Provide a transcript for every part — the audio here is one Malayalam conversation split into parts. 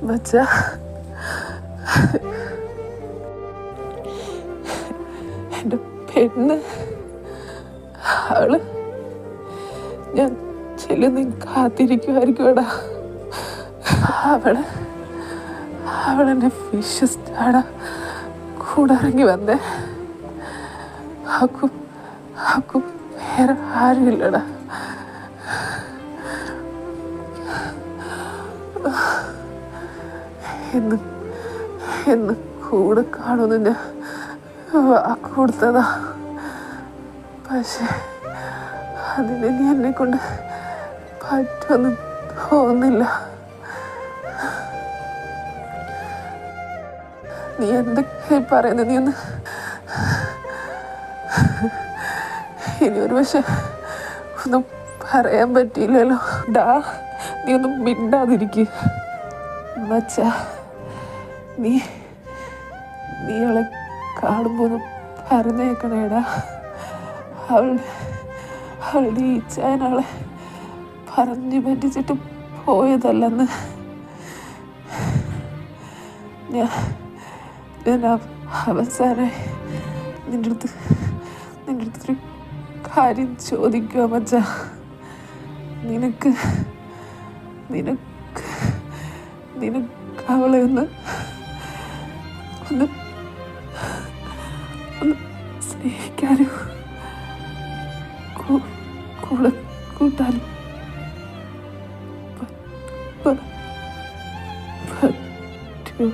മച്ച എൻ്റെ പെണ്ണ് അവള് ഞാൻ ചെല്ലുന്ന കാത്തിരിക്കുമായിരിക്കുമെടാ. അവളെന്നെ വിശ്വസിച്ചാടാ കൂടെ ഇറങ്ങി വന്നേ. ആക്കും വേറെ ആരുമില്ലടാ. എന്ന് കൂടെ കാണുമെന്ന് ഞാൻ വാക്ക് കൊടുത്തതാ. പക്ഷെ അതിന് നീ എന്നെ കൊണ്ട് പറ്റുമെന്ന് തോന്നുന്നില്ല. നീ എന്തൊക്കെ പറയുന്നത്? നീ ഒന്ന് ഇനി ഒരു പക്ഷെ ഒന്നും പറയാൻ പറ്റിയില്ലല്ലോ. നീ ഒന്നും മിണ്ടാതിരിക്കുക മച്ച. നീ അവളെ കാണുമ്പോൾ പറഞ്ഞേക്കണേടാ. അവളുടെ ഈച്ചാൻ അവളെ പറഞ്ഞു പറ്റിച്ചിട്ട് പോയതല്ലെന്ന്. ഞാൻ അവസാനം നിന്റെ അടുത്തൊരു കാര്യം ചോദിക്കുക മച്ച. നിനക്ക് അവളെ ഒന്ന് സ്നേഹിക്കാനും കൂടെ കൂട്ടാനും പറ്റുമോ?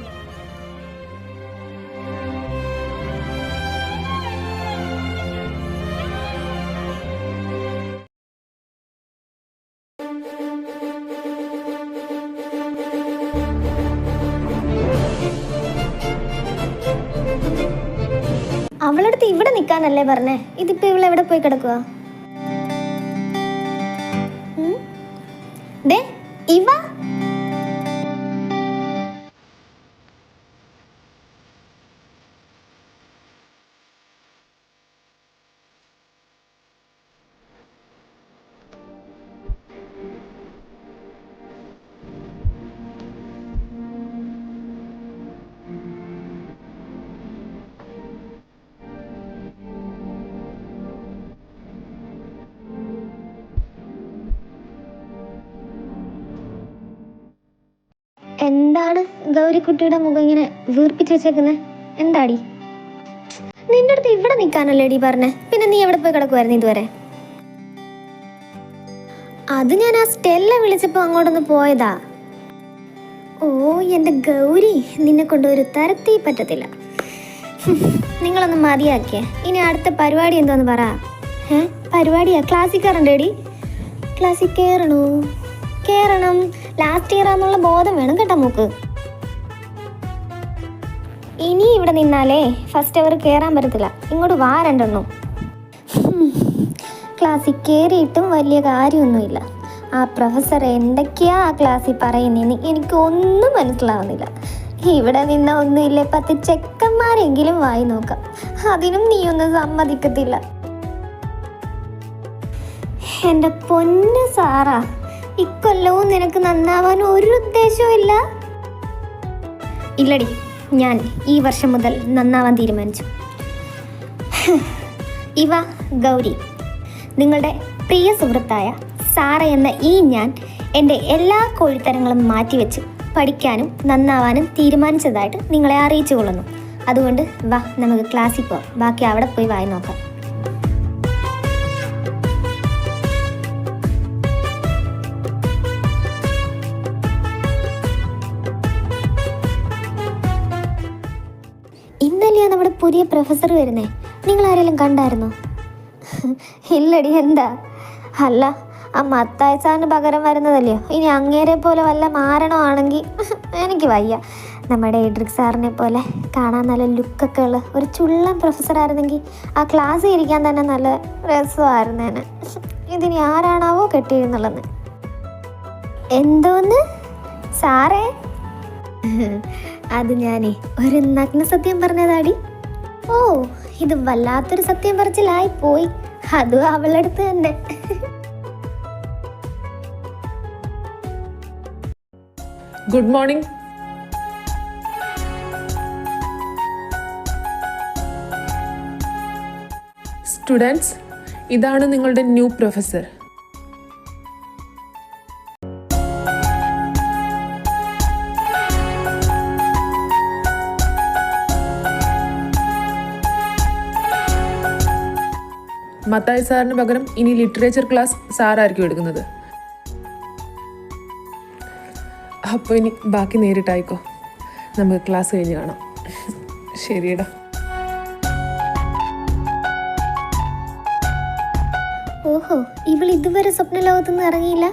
അവളടുത്ത് ഇവിടെ നിൽക്കാനല്ലേ പറഞ്ഞേ? ഇതിപ്പോ ഇവളെവിടെ പോയി കിടക്കുക? ഇവ എന്താണ് ഗൗരിക്കുട്ടിയുടെ മുഖം ഇങ്ങനെ വീർപ്പിച്ച് വെച്ചേക്കുന്നത്? എന്താടി? നിന്റെ അടുത്ത് ഇവിടെ നിൽക്കാനല്ലേടി പറഞ്ഞേ? പിന്നെ നീ എവിടെ പോയി കിടക്കുമായിരുന്നു ഇതുവരെ? അത് ഞാൻ ആ സ്റ്റെല്ല വിളിച്ചപ്പോ അങ്ങോട്ടൊന്ന് പോയതാ. ഓ എന്റെ ഗൗരി, നിന്നെ കൊണ്ട് ഒരു തരത്തി പറ്റത്തില്ല. നിങ്ങളൊന്ന് മതിയാക്കിയേ. ഇനി അടുത്ത പരിപാടി എന്തോന്ന് പറ. പരിപാടിയാ? ക്ലാസ്സിൽ കയറണ്ടേടി? ക്ലാസ്സിൽ കയറണം. ലാസ്റ്റ് ഇയർ ആണെന്നുള്ള ബോധം വേണം കേട്ടോ മൂക്ക്. ഇനി ഇവിടെ നിന്നാലേ ഫസ്റ്റ് അവർ കയറാൻ പറ്റത്തില്ല. ഇങ്ങോട്ട് വാ രണ്ടെണ്ണു. ക്ലാസ്സിൽ കയറിയിട്ടും വലിയ കാര്യമൊന്നുമില്ല. ആ പ്രൊഫസർ എന്തൊക്കെയാ ആ ക്ലാസ്സിൽ പറയുന്നതെന്ന് എനിക്കൊന്നും മനസ്സിലാവുന്നില്ല. ഇവിടെ നിന്ന ഒന്നുമില്ലേ 10 ചെക്കന്മാരെങ്കിലും വായി നോക്കാം. അതിനും നീയൊന്നും സമ്മതിക്കത്തില്ല. എൻ്റെ പൊന്ന് സാറാ, ഇക്കൊല്ലവും നിനക്ക് നന്നാവാൻ ഒരു ഉദ്ദേശവും ഇല്ല? ഇല്ലടി, ഞാൻ ഈ വർഷം മുതൽ നന്നാവാൻ തീരുമാനിച്ചു. ഇവ ഗൗരി, നിങ്ങളുടെ പ്രിയ സുഹൃത്തായ സാറ എന്ന ഞാൻ എൻ്റെ എല്ലാ കോഴിത്തരങ്ങളും മാറ്റിവെച്ച് പഠിക്കാനും നന്നാവാനും തീരുമാനിച്ചതായിട്ട് നിങ്ങളെ അറിയിച്ചു കൊള്ളുന്നു. അതുകൊണ്ട് വാ, നമുക്ക് ക്ലാസ്സിൽ പോവാം. ബാക്കി അവിടെ പോയി വായി നോക്കാം. ഇന്നലെയാ നമ്മുടെ പുതിയ പ്രൊഫസർ വരുന്നേ. നിങ്ങൾ ആരെങ്കിലും കണ്ടായിരുന്നോ? ഇല്ലടി. എന്താ? അല്ല, ആ മത്തായി സാറിന് പകരം വരുന്നതല്ലയോ. ഇനി അങ്ങേരെ പോലെ വല്ല മാരണമാണെങ്കിൽ എനിക്ക് വയ്യ. നമ്മുടെ എഡ്രിക് സാറിനെ പോലെ കാണാൻ നല്ല ലുക്കൊക്കെ ഉള്ള ഒരു ചുള്ളൻ പ്രൊഫസറായിരുന്നെങ്കിൽ ആ ക്ലാസ്സിൽ ഇരിക്കാൻ തന്നെ നല്ല രസമായിരുന്നേനെ. ഇതിനി ആരാണാവോ കെട്ടിയിരുന്നുള്ളത്. എന്തോന്ന് സാറേ? അത് ഞാനേ ഒരു നഗ്ന സത്യം പറഞ്ഞതാടി. ഓ, ഇത് വല്ലാത്തൊരു സത്യം പറച്ചിലായി പോയി. അതും അവളടുത്ത് തന്നെ. Good morning. സ്റ്റുഡൻസ്, ഇതാണ് നിങ്ങളുടെ ന്യൂ പ്രൊഫസർ. മത്തായി സാറിന് പകരം ഇനി ലിറ്ററേച്ചർ ക്ലാസ് സാറായിരിക്കും എടുക്കുന്നത്. അപ്പോൾ ഇനി ബാക്കി നേരിട്ടായിക്കോ. നമുക്ക് ക്ലാസ് കഴിഞ്ഞ് കാണാം. ശരിയടാ. ഓഹോ, ഇവൾ ഇതുവരെ സ്വപ്ന ലോകത്തുനിന്ന് ഇറങ്ങിയില്ല.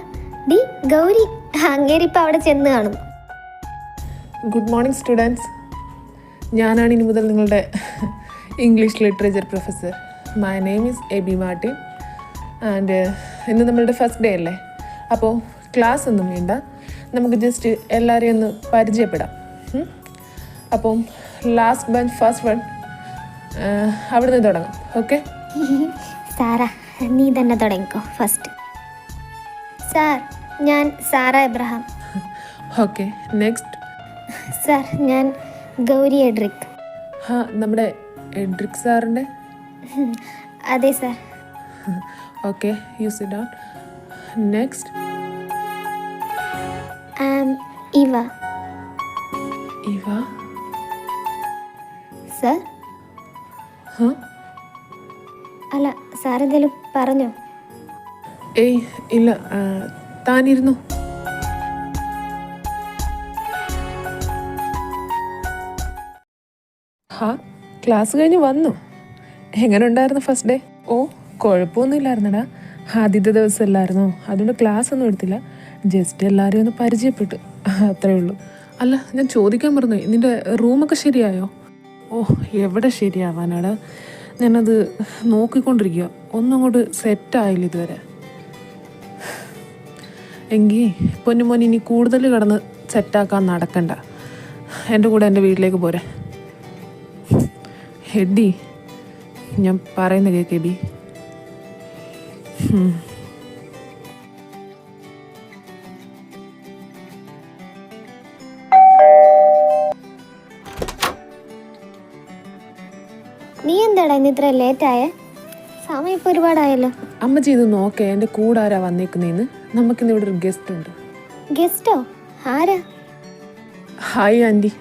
ഡി ഗൗരി, അങ്ങേരിപ്പം അവിടെ ചെന്ന് കാണും. Good morning students. ഞാനാണ് ഇനി മുതൽ നിങ്ങളുടെ English literature professor. My name is Eby Martin. And ഇന്ന് നമ്മളുടെ ഫസ്റ്റ് ഡേ അല്ലേ, അപ്പോൾ ക്ലാസ് ഒന്നും വേണ്ട, നമുക്ക് ജസ്റ്റ് എല്ലാവരെയും ഒന്ന് പരിചയപ്പെടാം. അപ്പം ലാസ്റ്റ് ബെഞ്ച് ഫസ്റ്റ് വൺ, അവിടെ നിന്ന് തുടങ്ങാം. ഓക്കെ സാറാ, നീ തന്നെ തുടങ്ങിക്കോ ഫസ്റ്റ്. സാർ, ഞാൻ Sara Abraham. Okay, next. Sir, ഞാൻ ഗൗരി എഡ്രിക്. നമ്മുടെ എഡ്രിക് സാറിൻ്റെ? അതെ sir. Okay, you sit down. Next. Eva. Eva? Sir? അല്ല, സാർ എന്തെങ്കിലും പറഞ്ഞോ? ഏയ് ഇല്ല, താനിരുന്നു. ക്ലാസ് കഴിഞ്ഞ് വന്നു. എങ്ങനെ ഉണ്ടായിരുന്നു ഫസ്റ്റ് ഡേ? ഓ, കുഴപ്പമൊന്നും ഇല്ലായിരുന്നടാ. ആദ്യത്തെ ദിവസം അല്ലായിരുന്നോ, അതുകൊണ്ട് ക്ലാസ് ഒന്നും എടുത്തില്ല. ജസ്റ്റ് എല്ലാവരെയും ഒന്ന് പരിചയപ്പെട്ടു, അത്രേ ഉള്ളൂ. അല്ല, ഞാൻ ചോദിക്കാൻ പറഞ്ഞു, നിൻ്റെ റൂമൊക്കെ ശരിയായോ? ഓ, എവിടെ ശരിയാവാനാടാ, ഞാനത് നോക്കിക്കൊണ്ടിരിക്കുക. ഒന്നും അങ്ങോട്ട് സെറ്റായില്ല ഇതുവരെ. എങ്കിൽ പൊന്നുമോൻ ഇനി കൂടുതൽ കിടന്ന് സെറ്റാക്കാൻ നടക്കണ്ട. എൻ്റെ കൂടെ എൻ്റെ വീട്ടിലേക്ക് പോരെ. ഹെഡി, ഞാൻ പറയുന്ന കേക്ക് എബി. നീ എന്താടാ ഇന്ന് ഇത്ര ലേറ്റായേ? സമയം ഇപ്പോൾ ഒരുപാടായല്ലോ. അമ്മച്ചി ഇത് നോക്കേ, എൻ്റെ കൂടെ ആരാ വന്നേക്കുന്നേന്ന്. നമുക്കിന്ന് ഇവിടെ ഒരു ഗസ്റ്റ് ഉണ്ട്. ഗസ്റ്റോ? ആരാ? Hi aunty.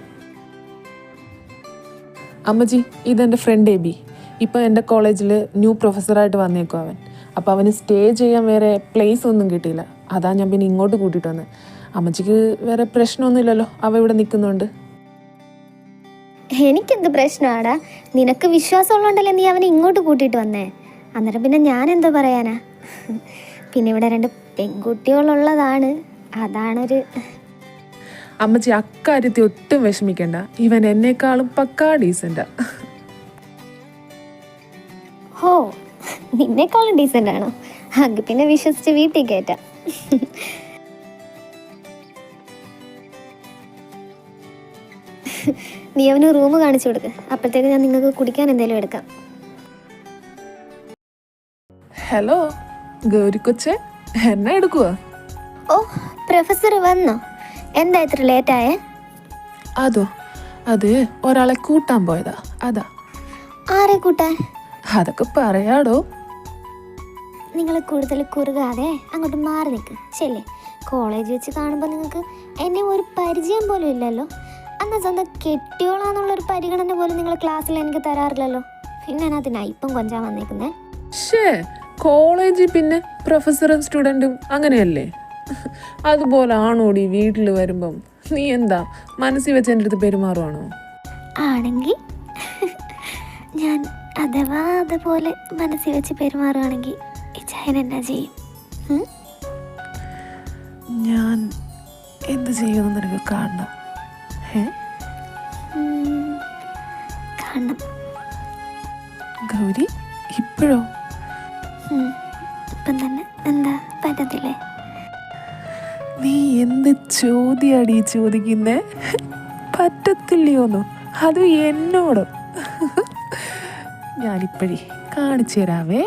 അമ്മച്ചി, ഇതെൻ്റെ ഫ്രണ്ട് എബി. ഇപ്പം എൻ്റെ കോളേജിൽ ന്യൂ പ്രൊഫസറായിട്ട് വന്നേക്കും അവൻ. അപ്പോൾ അവന് സ്റ്റേ ചെയ്യാൻ വേറെ പ്ലേസ് ഒന്നും കിട്ടിയില്ല. അതാ ഞാൻ പിന്നെ ഇങ്ങോട്ട് കൂട്ടിയിട്ട് വന്നത്. അമ്മച്ചിക്ക് വേറെ പ്രശ്നമൊന്നുമില്ലല്ലോ അവ ഇവിടെ നിൽക്കുന്നുണ്ട്? എനിക്കെന്ത് പ്രശ്നമാടാ? നിനക്ക് വിശ്വാസമുള്ളതുകൊണ്ടല്ലേ നീ അവനെ ഇങ്ങോട്ട് കൂട്ടിയിട്ട് വന്നേ. അന്നേരം പിന്നെ ഞാൻ എന്തോ പറയാനാ? പിന്നെ ഇവിടെ 2 പെൺകുട്ടികളുള്ളതാണ്, അതാണൊരു. അമ്മച്ചി അക്കാര്യത്തിൽ ഒട്ടും വിഷമിക്കണ്ട. ഇവൻ എന്നെക്കാളും പക്കാ ഡീസൻ്റാ. ഹോ, നിന്നെക്കാളും ഡീസൻ്റ് ആണോ? അത് പിന്നെ വിശ്വസിച്ച് വീട്ടിൽ കയറ്റാം. നീ അവന് റൂം കാണിച്ചു കൊടുക്ക്. അപ്പോഴത്തേക്ക് ഞാൻ നിങ്ങൾക്ക് കുടിക്കാൻ എന്തെങ്കിലും എടുക്കാം. ഹലോ ഗൗരിക്കൊച്ചെ, എന്നെ എടുക്കുക? ഓ, പ്രൊഫസർ വന്നോ? എന്താ ഇത്ര ലേറ്റായേ? അതോ, അത് ഒരാളെ കൂട്ടാൻ പോയതാ, അതാ. ആരെ കൂട്ടാൻ? അതൊക്കെ പറയാടോ. നിങ്ങൾ കൂടുതൽ കുറുകാതെ അങ്ങോട്ട് മാറി നിൽക്ക്. ശരി, കോളേജ് വെച്ച് കാണുമ്പോൾ നിങ്ങൾക്ക് എന്നെ ഒരു പരിചയം പോലും ഇല്ലല്ലോ. എന്നാൽ സ്വന്തം കെട്ടിയോളാന്നുള്ളൊരു പരിഗണന പോലും നിങ്ങൾ ക്ലാസ്സിൽ എനിക്ക് തരാറില്ലല്ലോ. പിന്നെ അതിനാ ഇപ്പം കൊഞ്ചാൻ വന്നേക്കുന്നേ. കോളേജിൽ പിന്നെ പ്രൊഫസറും സ്റ്റുഡൻറ്റും അങ്ങനെയല്ലേ? അതുപോലെ ആണോടി വീട്ടിൽ വരുമ്പം? നീ എന്താ മനസ്സിൽ വെച്ച് എൻ്റെ അടുത്ത് പെരുമാറുവാണോ? ആണെങ്കിൽ ഞാൻ അഥവാ അതുപോലെ മനസ്സിൽ വെച്ച് പെരുമാറുകയാണെങ്കിൽ ചായൻ എന്നാ ചെയ്യും? ഞാൻ എന്ത് ചെയ്യുമെന്ന് നിനക്ക് കാണണം. കാണണം. ഗൗരി, ഇപ്പോഴോ? ഇപ്പം തന്നെ. എന്താ പറ്റത്തില്ലേ? നീ എന്ത് ചോദ്യാടി ചോദിക്കുന്നേ? പറ്റത്തില്ലയോന്നോ? അത് എന്നോടോ? ഞാനിപ്പോഴേ കാണിച്ചു തരാവേ.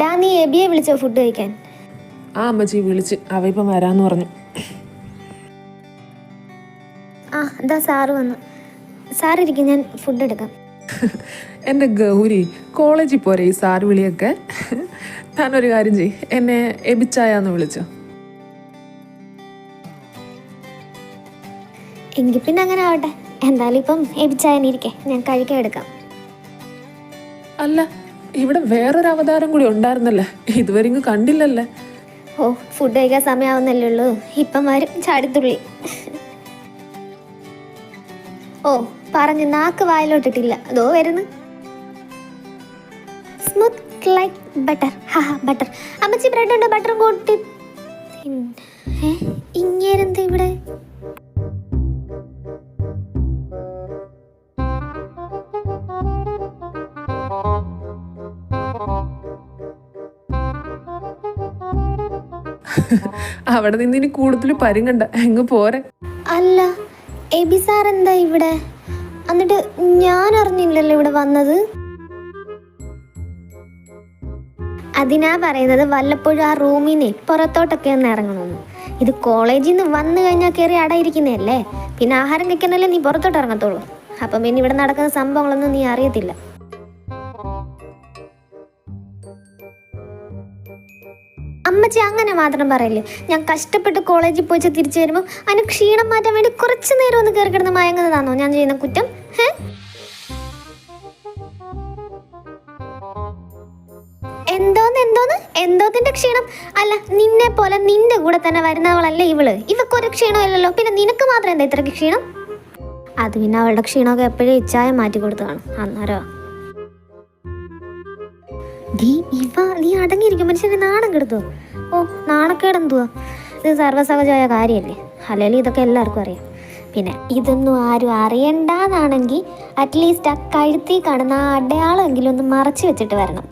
ഡാ, നീ എബിയെ വിളിച്ചോ ഫുഡ് കഴിക്കാൻ? ആ അമ്മച്ചി വിളിച്ച്, അവ ഇപ്പം വരാമെന്ന് പറഞ്ഞു. ആ എന്താ സാറ് വന്നു. സാറിരിക്കും, ഞാൻ ഫുഡ് എടുക്കാം. എൻ്റെ ഗൗരി, കോളേജിൽ പോരെ ഈ സാറ് വിളിയൊക്കെ? താനൊരു കാര്യം ചെയ്യ്, എന്നെ എബിച്ചായാന്ന് വിളിച്ചോ. എങ്കിൽ പിന്നെ അങ്ങനെ ആവട്ടെ. എന്തായാലും ഇപ്പം എബിച്ചായനിരിക്കെ, ഞാൻ കഴിക്കാൻ എടുക്കാം. അല്ല, ഇവിടെ വേറൊരു അവതാരം കൂടി ഉണ്ടായിരുന്നല്ലേ, ഇതുവരെ ഇങ്ങ് കണ്ടില്ലല്ലേ? ഓ, ഫുഡ് കഴിക്കാൻ സമയമാവുന്നല്ലേ ഉള്ളൂ, ഇപ്പം വരും ചാടിത്തുള്ളി. ഓ, പറഞ്ഞു നാക്ക് വായിലോട്ടിട്ടില്ല, അതോ വരുന്നു. Smooth like butter. ഹാ ബട്ടർ. അമ്മച്ചി ബ്രെഡ് ഉണ്ട്, ബട്ടറും കൂട്ടി. ഇങ്ങേരെന്താ ഇവിടെ? അവിടെ നിന്ന് ഇനി കൂടുതൽ പരുങ്ങണ്ട, എങ്ങ് പോരെ. അല്ല, എബി സാർ എന്താ ഇവിടെ? എന്നിട്ട് ഞാൻ അറിഞ്ഞില്ലല്ലോ ഇവിടെ വന്നത്. അതിനാ പറയുന്നത് വല്ലപ്പോഴും ആ റൂമിനെ പുറത്തോട്ടൊക്കെ ഒന്ന് ഇറങ്ങണമെന്ന്. ഇത് കോളേജിൽ നിന്ന് വന്നു കഴിഞ്ഞാൽ കയറി അടയിരിക്കുന്നതല്ലേ, പിന്നെ ആഹാരം കഴിക്കാനല്ലേ നീ പുറത്തോട്ട് ഇറങ്ങത്തുള്ളൂ. അപ്പം പിന്നെ ഇവിടെ നടക്കുന്ന സംഭവങ്ങളൊന്നും നീ അറിയത്തില്ല. അമ്മച്ചി അങ്ങനെ മാത്രം പറയല്ലേ. ഞാൻ കഷ്ടപ്പെട്ട് കോളേജിൽ പോയി തിരിച്ചു വരുമ്പോൾ അതിന് ക്ഷീണം മാറ്റാൻ വേണ്ടി കുറച്ച് നേരം ഒന്ന് കയറി കിടന്ന് മയങ്ങുന്നതാണോ ഞാൻ ചെയ്യുന്ന കുറ്റം? എന്തോത്തിന്റെ ക്ഷീണം? അല്ല, നിന്നെ പോലെ നിന്റെ കൂടെ തന്നെ വരുന്നവളല്ലേ ഇവള്. ഇവക്കൊരു ക്ഷീണമില്ലല്ലോ, പിന്നെ നിനക്ക് മാത്രം എന്താ ഇത്രയ്ക്ക് ക്ഷീണം? അത് പിന്നെ അവളുടെ ക്ഷീണമൊക്കെ എപ്പോഴും ഇച്ചായ മാറ്റി കൊടുത്തതാണ്. അന്നേരം നീ അടങ്ങിയിരിക്കും, മനുഷ്യനെ നാണം കെടുത്തോ? ഓ, നാണക്കേടെന്തുവാ? ഇത് സർവ്വസഹജമായ കാര്യമല്ലേ, അല്ലെങ്കിൽ ഇതൊക്കെ എല്ലാവർക്കും അറിയാം. പിന്നെ ഇതൊന്നും ആരും അറിയണ്ടെന്നാണെങ്കിൽ അറ്റ്ലീസ്റ്റ് ആ കഴുത്തി കാണുന്ന ആ അടയാളമെങ്കിലും ഒന്ന് മറച്ചു വെച്ചിട്ട് വരണം.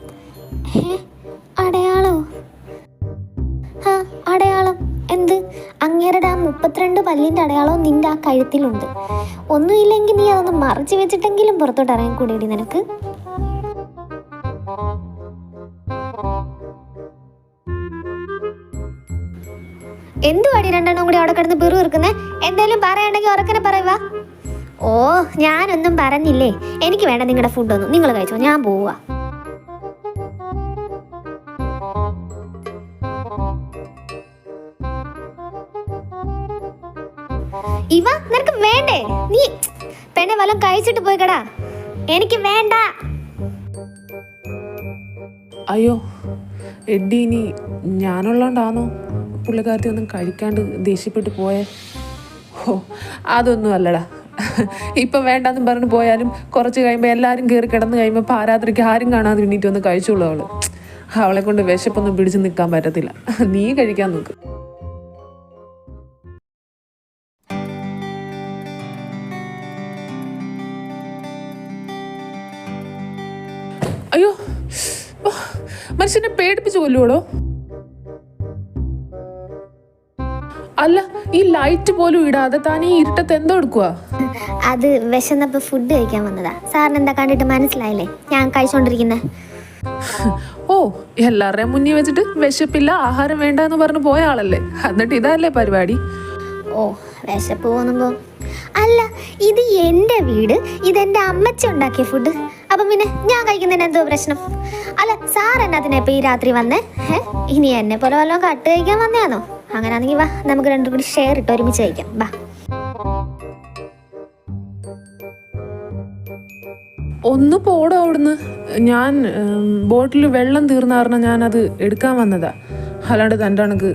അടയാളോ? ആ അടയാളം എന്ത്? അങ്ങേരുടെ ആ 32 പല്ലിൻ്റെ അടയാളവും നിന്റെ ആ കഴുത്തിലുണ്ട്. ഒന്നുമില്ലെങ്കിൽ നീ അതൊന്ന് മറച്ചു വെച്ചിട്ടെങ്കിലും പുറത്തോട്ട് ഇറങ്ങിക്കൂടി നിനക്ക്. എന്തുവാടി രണ്ടെണ്ണം കൂടി അവിടെ കിടന്ന് പിറു ഇറുക്കുന്നേ? എന്തായാലും പറയണ്ടെങ്കിൽ ഉറക്കനെ പറയുക. ഓ, ഞാനൊന്നും പറഞ്ഞില്ലേ. എനിക്ക് വേണ്ട നിങ്ങളുടെ ഫുഡൊന്നും. നിങ്ങൾ കഴിച്ചോ, ഞാൻ പോവാ. ഇവ നിനക്ക് വേണ്ടേ? നീ പെണ്ണെ വല്ലതും കഴിച്ചിട്ട് പോയി കടാ. എനിക്ക് വേണ്ട. അയ്യോ എഡി, ഇനി ഞാനുള്ളതുകൊണ്ടാണോ പുള്ളിക്കാരത്തി ഒന്നും കഴിക്കാണ്ട് ദേഷ്യപ്പെട്ട് പോയേ? ഓ, അതൊന്നും അല്ലടാ. ഇപ്പം വേണ്ടെന്നും പറഞ്ഞ് പോയാലും കുറച്ച് കഴിയുമ്പോൾ എല്ലാവരും കയറി കിടന്ന് കഴിയുമ്പോൾ പാരാത്രിക്ക് ആരും കാണാതെ വേണ്ടിയിട്ട് ഒന്ന് കഴിച്ചോളൂ അവള്. അവളെ കൊണ്ട് വിശപ്പൊന്നും പിടിച്ച് നിൽക്കാൻ പറ്റത്തില്ല. നീ കഴിക്കാൻ നോക്ക്. അയ്യോ, മനുഷ്യനെ പേടിപ്പിച്ചു കൊല്ലുവോടോ? അല്ല, ഈ ലൈറ്റ് പോലും ഇടാതെ താൻ ഈ ഇരുട്ടത്ത് എന്തോ എടുക്കുക? അത് വിശന്നപ്പോൾ ഫുഡ് കഴിക്കാൻ വന്നതാ. സാറിന് എന്താ കണ്ടിട്ട് മനസ്സിലായില്ലേ ഞാൻ കഴിച്ചോണ്ടിരിക്കുന്നേ? ഓ, എല്ലാവരുടെയും മുന്നിൽ വെച്ചിട്ട് വിശപ്പില്ല ആഹാരം വേണ്ട എന്ന് പറഞ്ഞ് പോയ ആളല്ലേ, എന്നിട്ട് ഇതല്ലേ പരിപാടി? ഓ, വിശപ്പ് തോന്നുമ്പോൾ. അല്ല, ഇത് എൻ്റെ വീട്, ഇതെൻ്റെ അമ്മച്ചി ഉണ്ടാക്കിയ ഫുഡ്. അപ്പം പിന്നെ ഞാൻ കഴിക്കുന്നതിന് എന്തോ പ്രശ്നം? അല്ല, സാർ എന്നാത്തിനാ ഇപ്പം ഈ രാത്രി വന്നേ? ഇനി എന്നെ പോലെ വല്ലതും കട്ട് കഴിക്കാൻ വന്നതാണോ? അങ്ങനെയാണെങ്കിൽ വാ, നമുക്ക് രണ്ടും കൂടി ഷെയർ ഇട്ട് ഒരുമിച്ച് കഴിക്കാം. വാ. ഒന്ന് പോടോ അവിടുന്ന്. ഞാൻ ബോട്ടിൽ വെള്ളം തീർന്ന കാരണം ഞാനത് എടുക്കാൻ വന്നതാ. അല്ലാണ്ട് തൻ്റെ കണക്ക്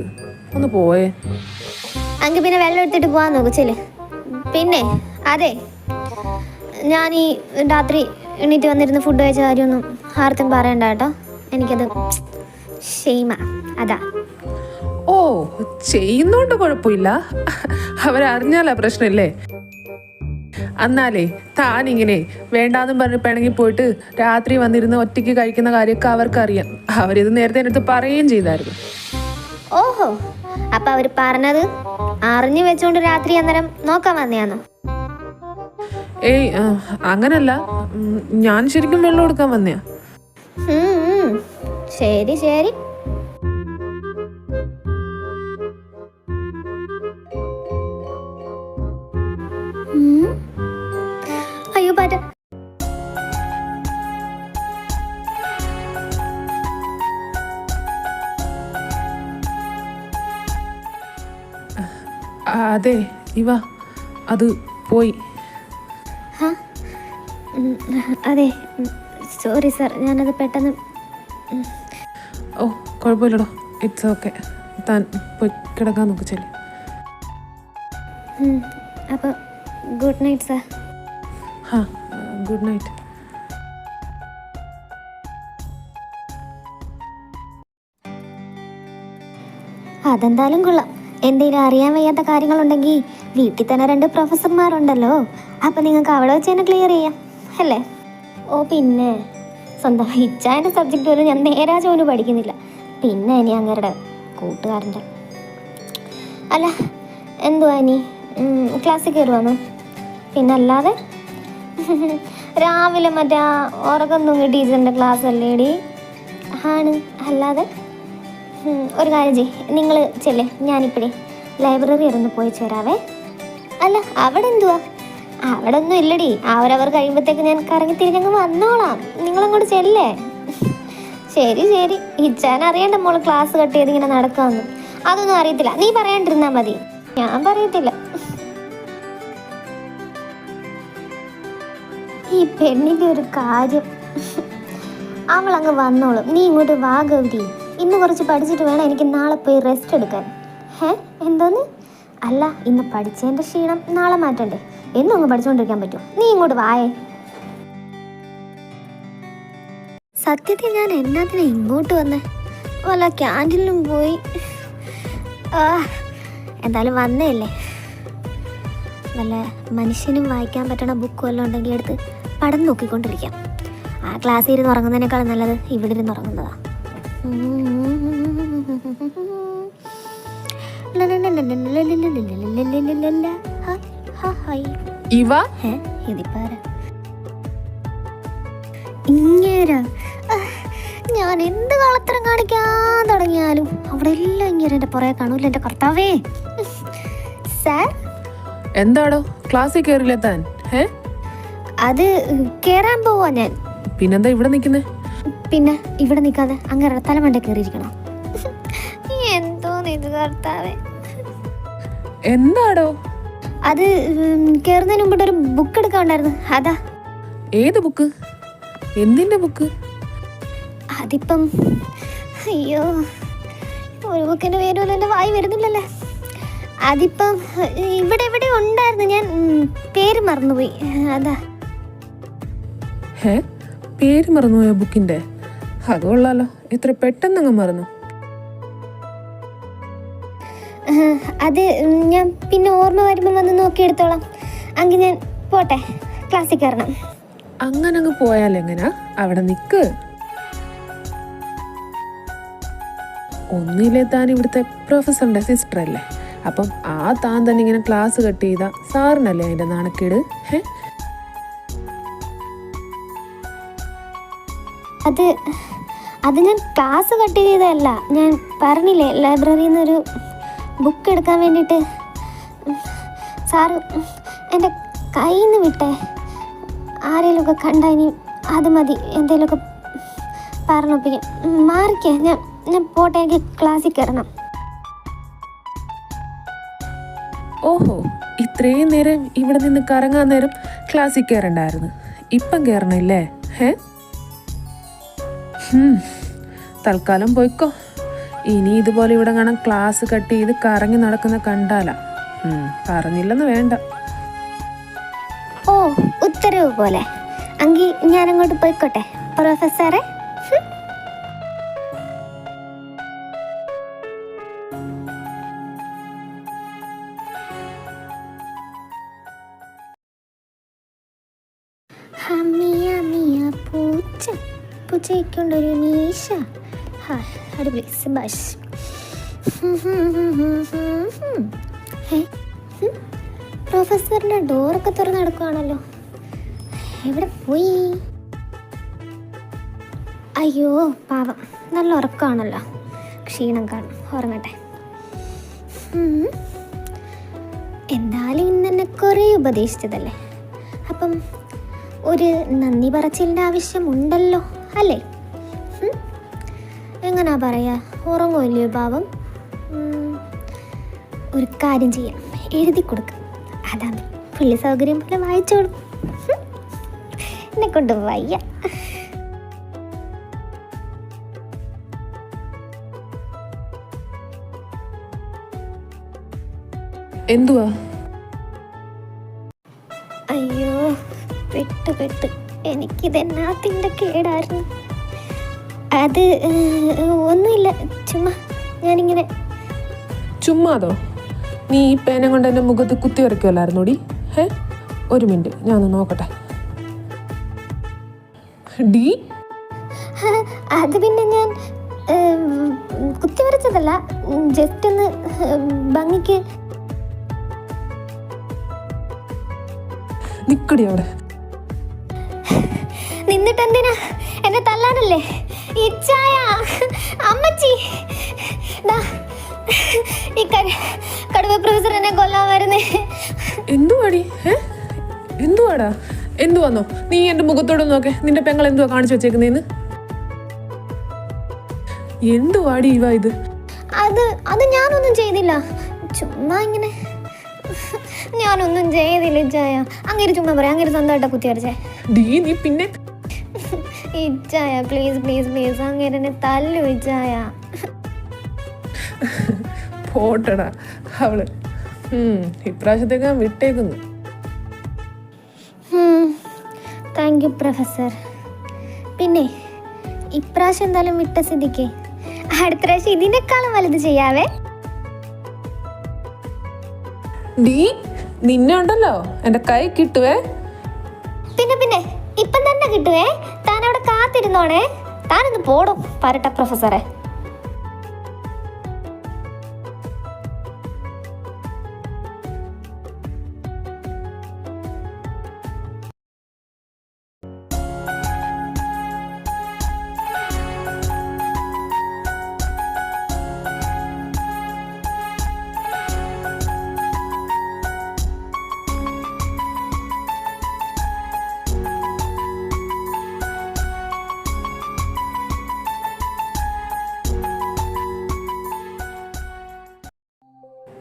ഒന്ന് പോയേ. അങ്ങ് പിന്നെ വെള്ളം എടുത്തിട്ട് പോകാൻ നോക്കിച്ചല്ലേ. പിന്നെ അതെ, ഞാൻ ഈ രാത്രി എണീറ്റ് വന്നിരുന്ന് ഫുഡ് കഴിച്ച കാര്യമൊന്നും ആർത്തും പറയണ്ട കേട്ടോ. എനിക്കത് ഷെയ്മാ, അതാ. ഓ, ചെയ്യുന്നോണ്ട് കുഴപ്പമില്ല, അവരറിഞ്ഞാലാ പ്രശ്നമില്ലേ. എന്നാലേ താനിങ്ങനെ വേണ്ടാന്നും പറഞ്ഞ് പിണങ്ങി പോയിട്ട് രാത്രി വന്നിരുന്ന് ഒറ്റയ്ക്ക് കഴിക്കുന്ന കാര്യമൊക്കെ അവർക്കറിയാം. അവരിത് നേരത്തെ എൻ്റെ അടുത്ത് പറയുകയും ചെയ്തായിരുന്നു. ഓഹോ, അപ്പൊ അവര് പറഞ്ഞത് അറിഞ്ഞു വെച്ചോണ്ട് രാത്രി അന്നേരം നോക്കാൻ വന്നെയാന്നോ? ഏയ്, അങ്ങനല്ല. ഞാൻ ശരിക്കും വെള്ളം എടുക്കാൻ വന്നയാ. ശരി ശരി. അയ്യോ പാറ്റ. അതെ ഇവ, അത് പോയി. അതെ, സോറി സാർ, ഞാനത് പെട്ടെന്ന്. ഓ, കുഴപ്പമില്ലടോ, ഇറ്റ്സ് ഓക്കെ. താൻ പോയി കിടക്കാൻ നോക്ക് ചെല്ലി. അപ്പോൾ ഗുഡ് നൈറ്റ് സാർ. ഹാ, ഗുഡ് നൈറ്റ്. അതെന്തായാലും കൊള്ളാം. എന്തെങ്കിലും അറിയാൻ വയ്യാത്ത കാര്യങ്ങളുണ്ടെങ്കിൽ വീട്ടിൽ തന്നെ 2 പ്രൊഫസർമാരുണ്ടല്ലോ. അപ്പം നിങ്ങൾക്ക് അവിടെ വെച്ച് തന്നെ ക്ലിയർ ചെയ്യാം അല്ലേ? ഓ പിന്നെ സ്വന്തം ഇച്ചാൻ്റെ സബ്ജക്റ്റ് പോലും ഞാൻ നേരാ ജോലി പഠിക്കുന്നില്ല. പിന്നെ ഇനി അങ്ങേരുടെ കൂട്ടുകാരൻ്റെ. അല്ല, എന്തുവാ ഇനി ക്ലാസ്സിൽ കയറുവാന്ന്? പിന്നല്ലാതെ രാവിലെ മറ്റേ ഉറക്കം തൂങ്ങി ടീച്ചറിൻ്റെ ക്ലാസ് അല്ലേടി? ആണ്. അല്ലാതെ ഒരു കാര്യം ചെയ്യ്, നിങ്ങൾ ചെല്ലേ, ഞാനിപ്പോഴേ ലൈബ്രറി ഇരുന്ന് പോയി ചേരാവേ. അല്ല, അവിടെ എന്തുവാ? അവിടെ ഒന്നും ഇല്ലടി, അവരവർ കഴിയുമ്പോഴത്തേക്ക് ഞാൻ കറങ്ങി തിരിഞ്ഞങ്ങ് വന്നോളാം. നിങ്ങളങ്ങോട്ട് ചെല്ലേ. ശരി ശരി. ഇച്ചാൻ അറിയണ്ട മോള് ക്ലാസ് കട്ട് ചെയ്ത് ഇങ്ങനെ നടക്കാമെന്ന്. അതൊന്നും അറിയത്തില്ല, നീ പറയാണ്ടിരുന്നാ മതി. ഞാൻ പറയത്തില്ല. ഈ പെണ്ണിൻ്റെ ഒരു കാര്യം, അവളങ്ങ് വന്നോളും. നീ ഇങ്ങോട്ട് വാ ഗൗരി. ഇന്ന് കുറച്ച് പഠിച്ചിട്ട് വേണം എനിക്ക് നാളെ പോയി റെസ്റ്റ് എടുക്കാൻ. എന്തോന്ന്? അല്ല, ഇന്ന് പഠിച്ചതിൻ്റെ ക്ഷീണം നാളെ മാറ്റണ്ടേ? എന്നും അങ്ങ് പഠിച്ചുകൊണ്ടിരിക്കാൻ പറ്റുമോ? നീ ഇങ്ങോട്ട് വായേ. സത്യത്തിൽ ഞാൻ എന്നാത്തിനാ ഇങ്ങോട്ട് വന്നേ? വല്ല ക്യാൻറ്റീനിലും പോയി. എന്തായാലും വന്നേയല്ലേ, വല്ല മനുഷ്യനും വായിക്കാൻ പറ്റണ ബുക്ക് വല്ലതും ഉണ്ടെങ്കിൽ എടുത്ത് പടം നോക്കിക്കൊണ്ടിരിക്കാം. ആ ക്ലാസ്സിൽ ഇരുന്ന് ഉറങ്ങുന്നതിനേക്കാൾ നല്ലത് ഇവിടെ ഇരുന്ന് ഉറങ്ങുന്നതാണ്. ഞാൻ എന്ത് കളത്തരം കാണിക്കാൻ തുടങ്ങിയാലും അവിടെ എല്ലാം ഇങ്ങനെ എൻ്റെ പുറകെ കാണൂല. എൻ്റെ കർത്താവേ. സാർ, എന്താടോ ക്ലാസ്സിൽ കയറില്ല താൻ? അത് കേറാൻ പോവാ ഞാൻ. പിന്നെന്താ ഇവിടെ നിൽക്കുന്നേ? പിന്നെ ഇവിടെ നിൽക്കാതെ അങ്ങനെ തലമണ്ട കയറിയിരിക്കണം. എന്തോ ഇത് കർത്താവേ. എന്താടോ? അത് കയറുന്നതിന് മുമ്പിട്ട് ഒരു ബുക്ക് എടുക്കാണ്ടായിരുന്നു, അതാ. ഏത് ബുക്ക്? എന്തിന്റെ ബുക്ക്? അതിപ്പം അയ്യോ, ഒരു ബുക്കിന്റെ പേരും എൻ്റെ വായി വരുന്നില്ലല്ലേ. അതിപ്പം ഇവിടെ എവിടെ ഉണ്ടായിരുന്നു, ഞാൻ പേര് മറന്നുപോയി, അതാ. പേര് മറന്നുപോയോ ബുക്കിന്റെ? അത് കൊള്ളാലോ, എത്ര പെട്ടെന്നങ്ങ് മറന്നു. അത് ഞാൻ പിന്നെ ഓർമ്മ വരുമ്പോൾ വന്ന് നോക്കിയെടുത്തോളാം. അങ്കിൽ ഞാൻ പോട്ടെ, ക്ലാസ്സിൽ കയറണം. അങ്ങനെ അങ്ങ് പോയാലെങ്ങനാ? അവിടെ നിൽക്ക്. ഒന്നില്ലേ താൻ ഇവിടുത്തെ പ്രൊഫസറിന്റെ സിസ്റ്റർ അല്ലേ? അപ്പം താൻ തന്നെ ഇങ്ങനെ ക്ലാസ് കട്ട് ചെയ്താ സാറിനല്ലേ അതിന്റെ നാണക്കേട്? അത് ഞാൻ ക്ലാസ് കട്ട് ചെയ്തതല്ല. ഞാൻ പറഞ്ഞില്ലേ, ലൈബ്രറിയിൽ നിന്നൊരു ബുക്ക് എടുക്കാൻ വേണ്ടിയിട്ട്. സാറ് എൻ്റെ കയ്യിൽ നിന്ന് വിട്ടേ. ആരെങ്കിലുമൊക്കെ കണ്ടാൽ ഇനി അത് മതി, എന്തെങ്കിലുമൊക്കെ പറഞ്ഞൊപ്പിക്കാം. മാറിക്കേ, ഞാൻ പോട്ടെ, എനിക്ക് ക്ലാസ്സിൽ കയറണം. ഓഹോ, ഇത്രയും നേരം ഇവിടെ നിന്ന് കറങ്ങാൻ നേരം ക്ലാസ്സിൽ കയറണ്ടായിരുന്നു. ഇപ്പം കയറണില്ലേ? തൽക്കാലം പോയിക്കോ. ഇനി ഇതുപോലെ ഇവിടെ കാണാൻ ക്ലാസ് കട്ട് ചെയ്ത് കറങ്ങി നടക്കുന്ന കണ്ടാലാ. പറഞ്ഞില്ലെന്ന് വേണ്ട. ഓ, ഉത്തരവ് പോലെ. എങ്കിൽ ഞാനങ്ങോട്ട് പോയിക്കോട്ടെ പ്രൊഫസറെ. പൂച്ചയ്ക്കൊണ്ടൊരു മീശ. അടിപൊളി സുഭാഷ്. പ്രൊഫസറിന്റെ ഡോറൊക്കെ തുറന്ന് നടക്കുവാണല്ലോ. എവിടെ പോയി? അയ്യോ പാവം, നല്ല ഉറക്കമാണല്ലോ. ക്ഷീണം കാണും, ഉറങ്ങട്ടെ. എന്തായാലും ഇന്ന് എന്നെ കുറേ ഉപദേശിച്ചതല്ലേ, അപ്പം ഒരു നന്ദി പറച്ചിലിൻ്റെ ആവശ്യമുണ്ടല്ലോ അല്ലേ? എങ്ങനാ പറയാ, ഉറങ്ങുമല്ലയോ പാവം? ഒരു കാര്യം ചെയ്യാം, എഴുതി കൊടുക്കും. അതാണ് പുള്ളി സൗകര്യം പോലെ വായിച്ചോളും. എന്നെ കൊണ്ട് വയ്യ. എന്തുവാ? അയ്യോ, പെട്ട് എനിക്കിതെന്നാത്തിൻ്റെ കേടായിരുന്നു. അത് ഒന്നുമില്ല, ചുമ്മാ ഞാനിങ്ങനെ. ചുമ്മാതോ? നീ ഈ പേന കൊണ്ട് എൻ്റെ മുഖത്ത് കുത്തി വരയ്ക്കുമല്ലായിരുന്നോടി? ഒരു മിനിറ്റ്, ഞാൻ ഒന്ന് നോക്കട്ടെ. ഡി, അത് പിന്നെ ഞാൻ കുത്തി വരച്ചതല്ല, ജസ്റ്റ് ഒന്ന് ഭംഗിക്ക്. നിക്കടി അവിടെ. നിന്നിട്ട് എന്തിനാ എന്നെ തല്ലാനല്ലേ? ഇച്ചായ, അമ്മച്ചി, ഈ കടുവ പ്രൊഫസർ എന്നെ കൊല്ലാൻ വരുന്നേ. എന്തുവാടി? എന്തുവാടാ? എന്തുവാന്നോ? നീ എന്റെ മുഖത്തോട് നോക്കെ. നിന്റെ പെങ്ങൾ എന്തുവാ കാണിച്ചു വെച്ചേക്കുന്നേന്ന്? എന്തുവാടി ഇവ ഇത്? അത് ഞാനൊന്നും ചെയ്തില്ല, ചുമ്മാ ഇങ്ങനെ. ഞാനൊന്നും ചെയ്തില്ല ഇച്ചായ. അങ്ങനെ ചുമ്മാ പറയാം, അങ്ങനെ സ്വന്തമായിട്ടാ കുത്തി വരച്ചേ. ഡീ, നീ പിന്നെ ഇച്ചായ പ്ലീസ് പ്ലീസ് പ്ലീസ്, അങ്ങനെ എന്നെ തല്ലു ഇച്ചായ. പോട്ടടാ അവള്. ഇപ്രാവശ്യത്തേക്ക് ഞാൻ വിട്ടേക്കുന്നു. Thank you professor. പിന്നെ ഇപ്രാവശ്യം എന്തായാലും വിട്ട സ്ഥിതിക്ക് അടുത്ത പ്രാവശ്യം ഇതിനേക്കാളും വലുത് ചെയ്യാവേ. ഡീ, നിന്നെ ഉണ്ടല്ലോ എന്റെ കൈ കിട്ടുവേ. പിന്നെ ഇപ്പം തന്നെ കിട്ടുവേ. താൻ അവിടെ കാത്തിരുന്നോണേ. താനൊന്ന് പോടും പറട്ടെ പ്രൊഫസറെ.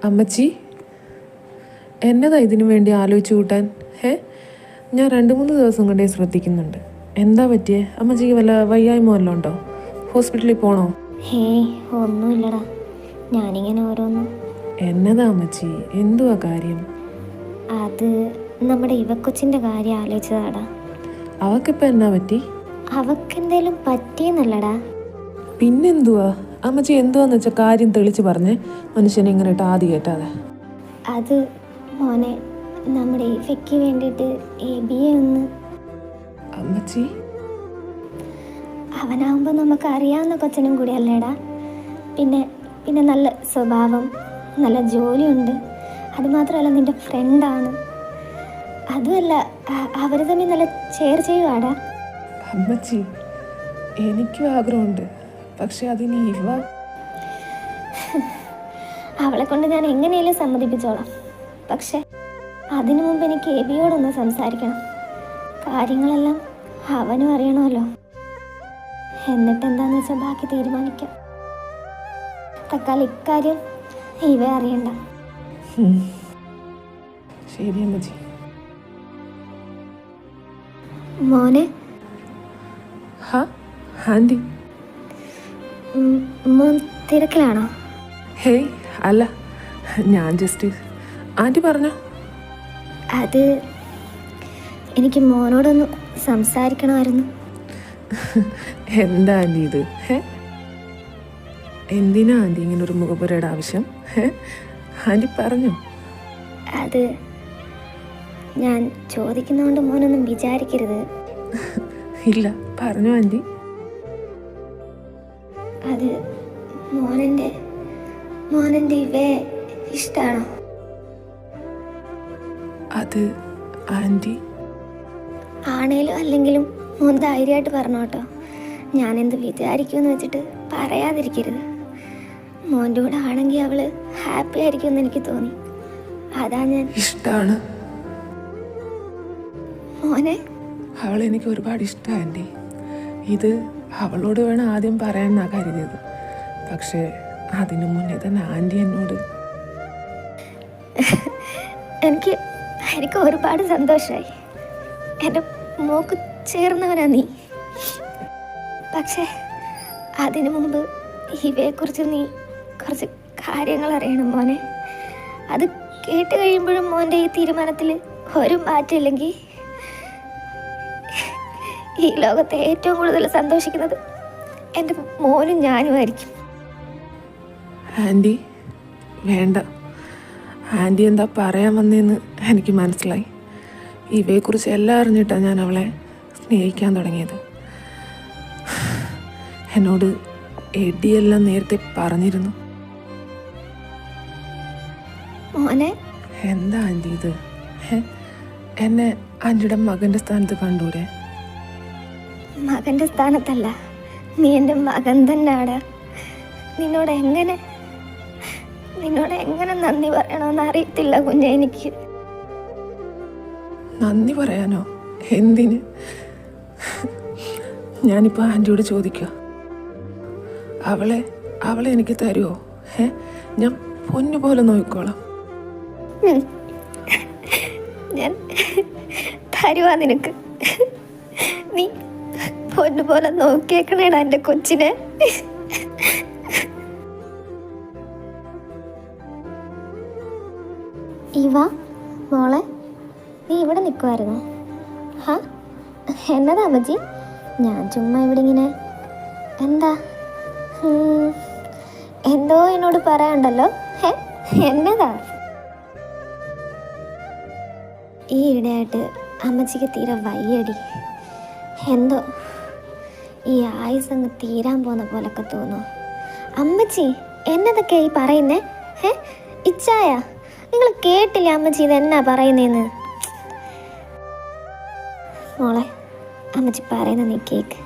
അമ്മച്ചി, എന്നതാ ഇതിനു വേണ്ടി ആലോചിച്ച് കൂട്ടാൻ? ഞാൻ 2-3 ദിവസം കൊണ്ടേ ശ്രദ്ധിക്കുന്നുണ്ട്. എന്താ പറ്റിയേ? അമ്മച്ചിക്ക് വല്ല വയ്യായ്മ വല്ലതും ഉണ്ടോ? ഹോസ്പിറ്റലിൽ പോണോ? ഒന്നുമില്ലടാ, ഞാനിങ്ങനെ ഓരോന്നും. എന്നതാ അമ്മച്ചി, എന്തുവാ കാര്യം? അത് നമ്മുടെ ഇവക്കൊച്ചിൻ്റെ കാര്യം ആലോചിച്ചതാടാ. അവക്കിപ്പോൾ എന്നാ പറ്റി? അവക്കെന്തേലും പറ്റിയെന്നല്ലടാ. പിന്നെന്തുവാ? അമ്മച്ചി എന്തുവാന്ന് വെച്ചാൽ കാര്യം തെളിച്ച് പറഞ്ഞേ. മനുഷ്യനെ ഇങ്ങനെ ഇട്ട് ആദ്യം കേട്ടാതെ. അത് മോനെ, നമ്മുടെ ഇവയ്ക്ക് വേണ്ടിയിട്ട് എബിയെ ഒന്ന്. അമ്മച്ചി, അവനാവുമ്പോൾ നമുക്ക് അറിയാവുന്ന കൊച്ചനും കൂടി അല്ലേടാ. പിന്നെ നല്ല സ്വഭാവം, നല്ല ജോലിയുണ്ട്. അതുമാത്രമല്ല നിൻ്റെ ഫ്രണ്ടാണ്. അതുമല്ല അവർ തമ്മിൽ നല്ല ചെയ്യുവാടാ. അമ്മച്ചി, എനിക്കും ആഗ്രഹമുണ്ട്, പക്ഷെ അതിന് അവളെ കൊണ്ട് ഞാൻ എങ്ങനെയെങ്കിലും സമ്മതിപ്പിച്ചോളാം. പക്ഷെ അതിനു മുമ്പ് എനിക്ക് എബിയോടൊന്ന് സംസാരിക്കണം. കാര്യങ്ങളെല്ലാം അവനും അറിയണമല്ലോ. എന്നിട്ട് എന്താന്ന് വെച്ചാൽ ബാക്കി തീരുമാനിക്കാം. തൽക്കാലം ഇക്കാര്യം ഇവ അറിയണ്ട. ശരി അമ്മച്ചി. മോനെ, ഹാ ആൻറ്റി. മോൻ തിരക്കിലാണോ? ഹേയ് അല്ല, ഞാൻ ജസ്റ്റ് ആൻറ്റി പറഞ്ഞോ. അത് എനിക്ക് മോനോടൊന്ന് സംസാരിക്കണമായിരുന്നു. എന്താ ആൻറ്റി ഇത്? എന്തിനാ ആൻറ്റി ഇങ്ങനെ ഒരു മുഖപുരയുടെ ആവശ്യം? ആൻറ്റി പറഞ്ഞോ. അത് ഞാൻ ചോദിക്കുന്നതുകൊണ്ട് മോനൊന്നും വിചാരിക്കരുത്. ഇല്ല, പറഞ്ഞോ ആൻറ്റി. അത് മോനെൻ്റെ ഇവയെ ഇഷ്ടമാണോ? അത് ആൻറ്റി ആണേലും അല്ലെങ്കിലും മോൻ ധൈര്യമായിട്ട് പറഞ്ഞു കേട്ടോ. ഞാനെന്ത് വിചാരിക്കുമെന്ന് വെച്ചിട്ട് പറയാതിരിക്കരുത്. മോൻ്റെ കൂടെ ആണെങ്കിൽ അവള് ഹാപ്പി ആയിരിക്കുമെന്ന് എനിക്ക് തോന്നി. അതാ ഞാൻ. ഇഷ്ടമാണ് മോനെ, അവളെനിക്ക് ഒരുപാട് ഇഷ്ടമാണ് ആൻറ്റി. ഇത് അവളോട് വേണം ആദ്യം പറയാമെന്നാ കരുതിയത്. പക്ഷേ അതിനു മുന്നേ തന്നെ ആൻറ്റി എന്നോട്. എനിക്ക് ഒരുപാട് സന്തോഷമായി. എൻ്റെ മോക്ക് ചേർന്നവനാ നീ. പക്ഷേ അതിനു മുമ്പ് ഇവയെക്കുറിച്ച് നീ കുറച്ച് കാര്യങ്ങൾ അറിയണം മോനെ. അത് കേട്ട് കഴിയുമ്പോഴും മോൻ്റെ ഈ തീരുമാനത്തിൽ ഒരു മാറ്റമില്ലെങ്കിൽ ഈ ലോകത്തെ ഏറ്റവും കൂടുതൽ സന്തോഷിക്കുന്നത് എൻ്റെ മോനും ഞാനുമായിരിക്കും. ആൻറ്റി വേണ്ട, ആൻറ്റി എന്താ പറയാൻ വന്നതെന്ന് എനിക്ക് മനസ്സിലായി. ഇവയെക്കുറിച്ച് എല്ലാം അറിഞ്ഞിട്ടാണ് ഞാൻ അവളെ സ്നേഹിക്കാൻ തുടങ്ങിയത്. എന്നോട് എഡിയെല്ലാം നേരത്തെ പറഞ്ഞിരുന്നു. മോനെ, എന്താ ആൻറ്റി ഇത്? എന്നെ ആൻറ്റിയുടെ മകൻ്റെ സ്ഥാനത്ത് കണ്ടൂടെ? മകൻ്റെ സ്ഥാനത്തല്ല, നീ എൻ്റെ മകൻ തന്നെയാടാ. നിന്നോട് എങ്ങനെ നന്ദി പറയണമെന്ന് അറിയത്തില്ല കുഞ്ഞെ എനിക്ക്. നന്ദി പറയാനോ? എന്തിന്? ഞാനിപ്പോൾ ആൻറ്റിയോട് ചോദിക്കുക, അവളെ എനിക്ക് തരുമോ? ഞാൻ പൊന്നു പോലെ നോക്കിക്കോളാം. ഞാൻ തരുവാ നിനക്ക്. നീ പൊന്നു പോലെ നോക്കിയേക്കണേടാ എൻ്റെ കൊച്ചിനെ. ഇവ മോളെ, നീ ഇവിടെ നിൽക്കുമായിരുന്നോ? ഹാ, എന്നതാ അമ്മച്ചി? ഞാൻ ചുമ്മാ ഇവിടെ ഇങ്ങനെ. എന്താ? എന്തോ എന്നോട് പറയാനുണ്ടല്ലോ. എന്നതാ? ഈ ഇടയായിട്ട് അമ്മച്ചിക്ക് തീരെ വയ്യടി. എന്തോ ഈ ആയുസങ്ങ് തീരാൻ പോകുന്ന പോലൊക്കെ തോന്നുന്നു. അമ്മച്ചി എന്നതൊക്കെയാ ഈ പറയുന്നേ? ഇച്ചായ, നിങ്ങൾ കേട്ടില്ല അമ്മച്ചി ഇതെന്നാ പറയുന്നതെന്ന്? മോളെ, അമ്മച്ചി പറയുന്ന നീ കേക്ക്.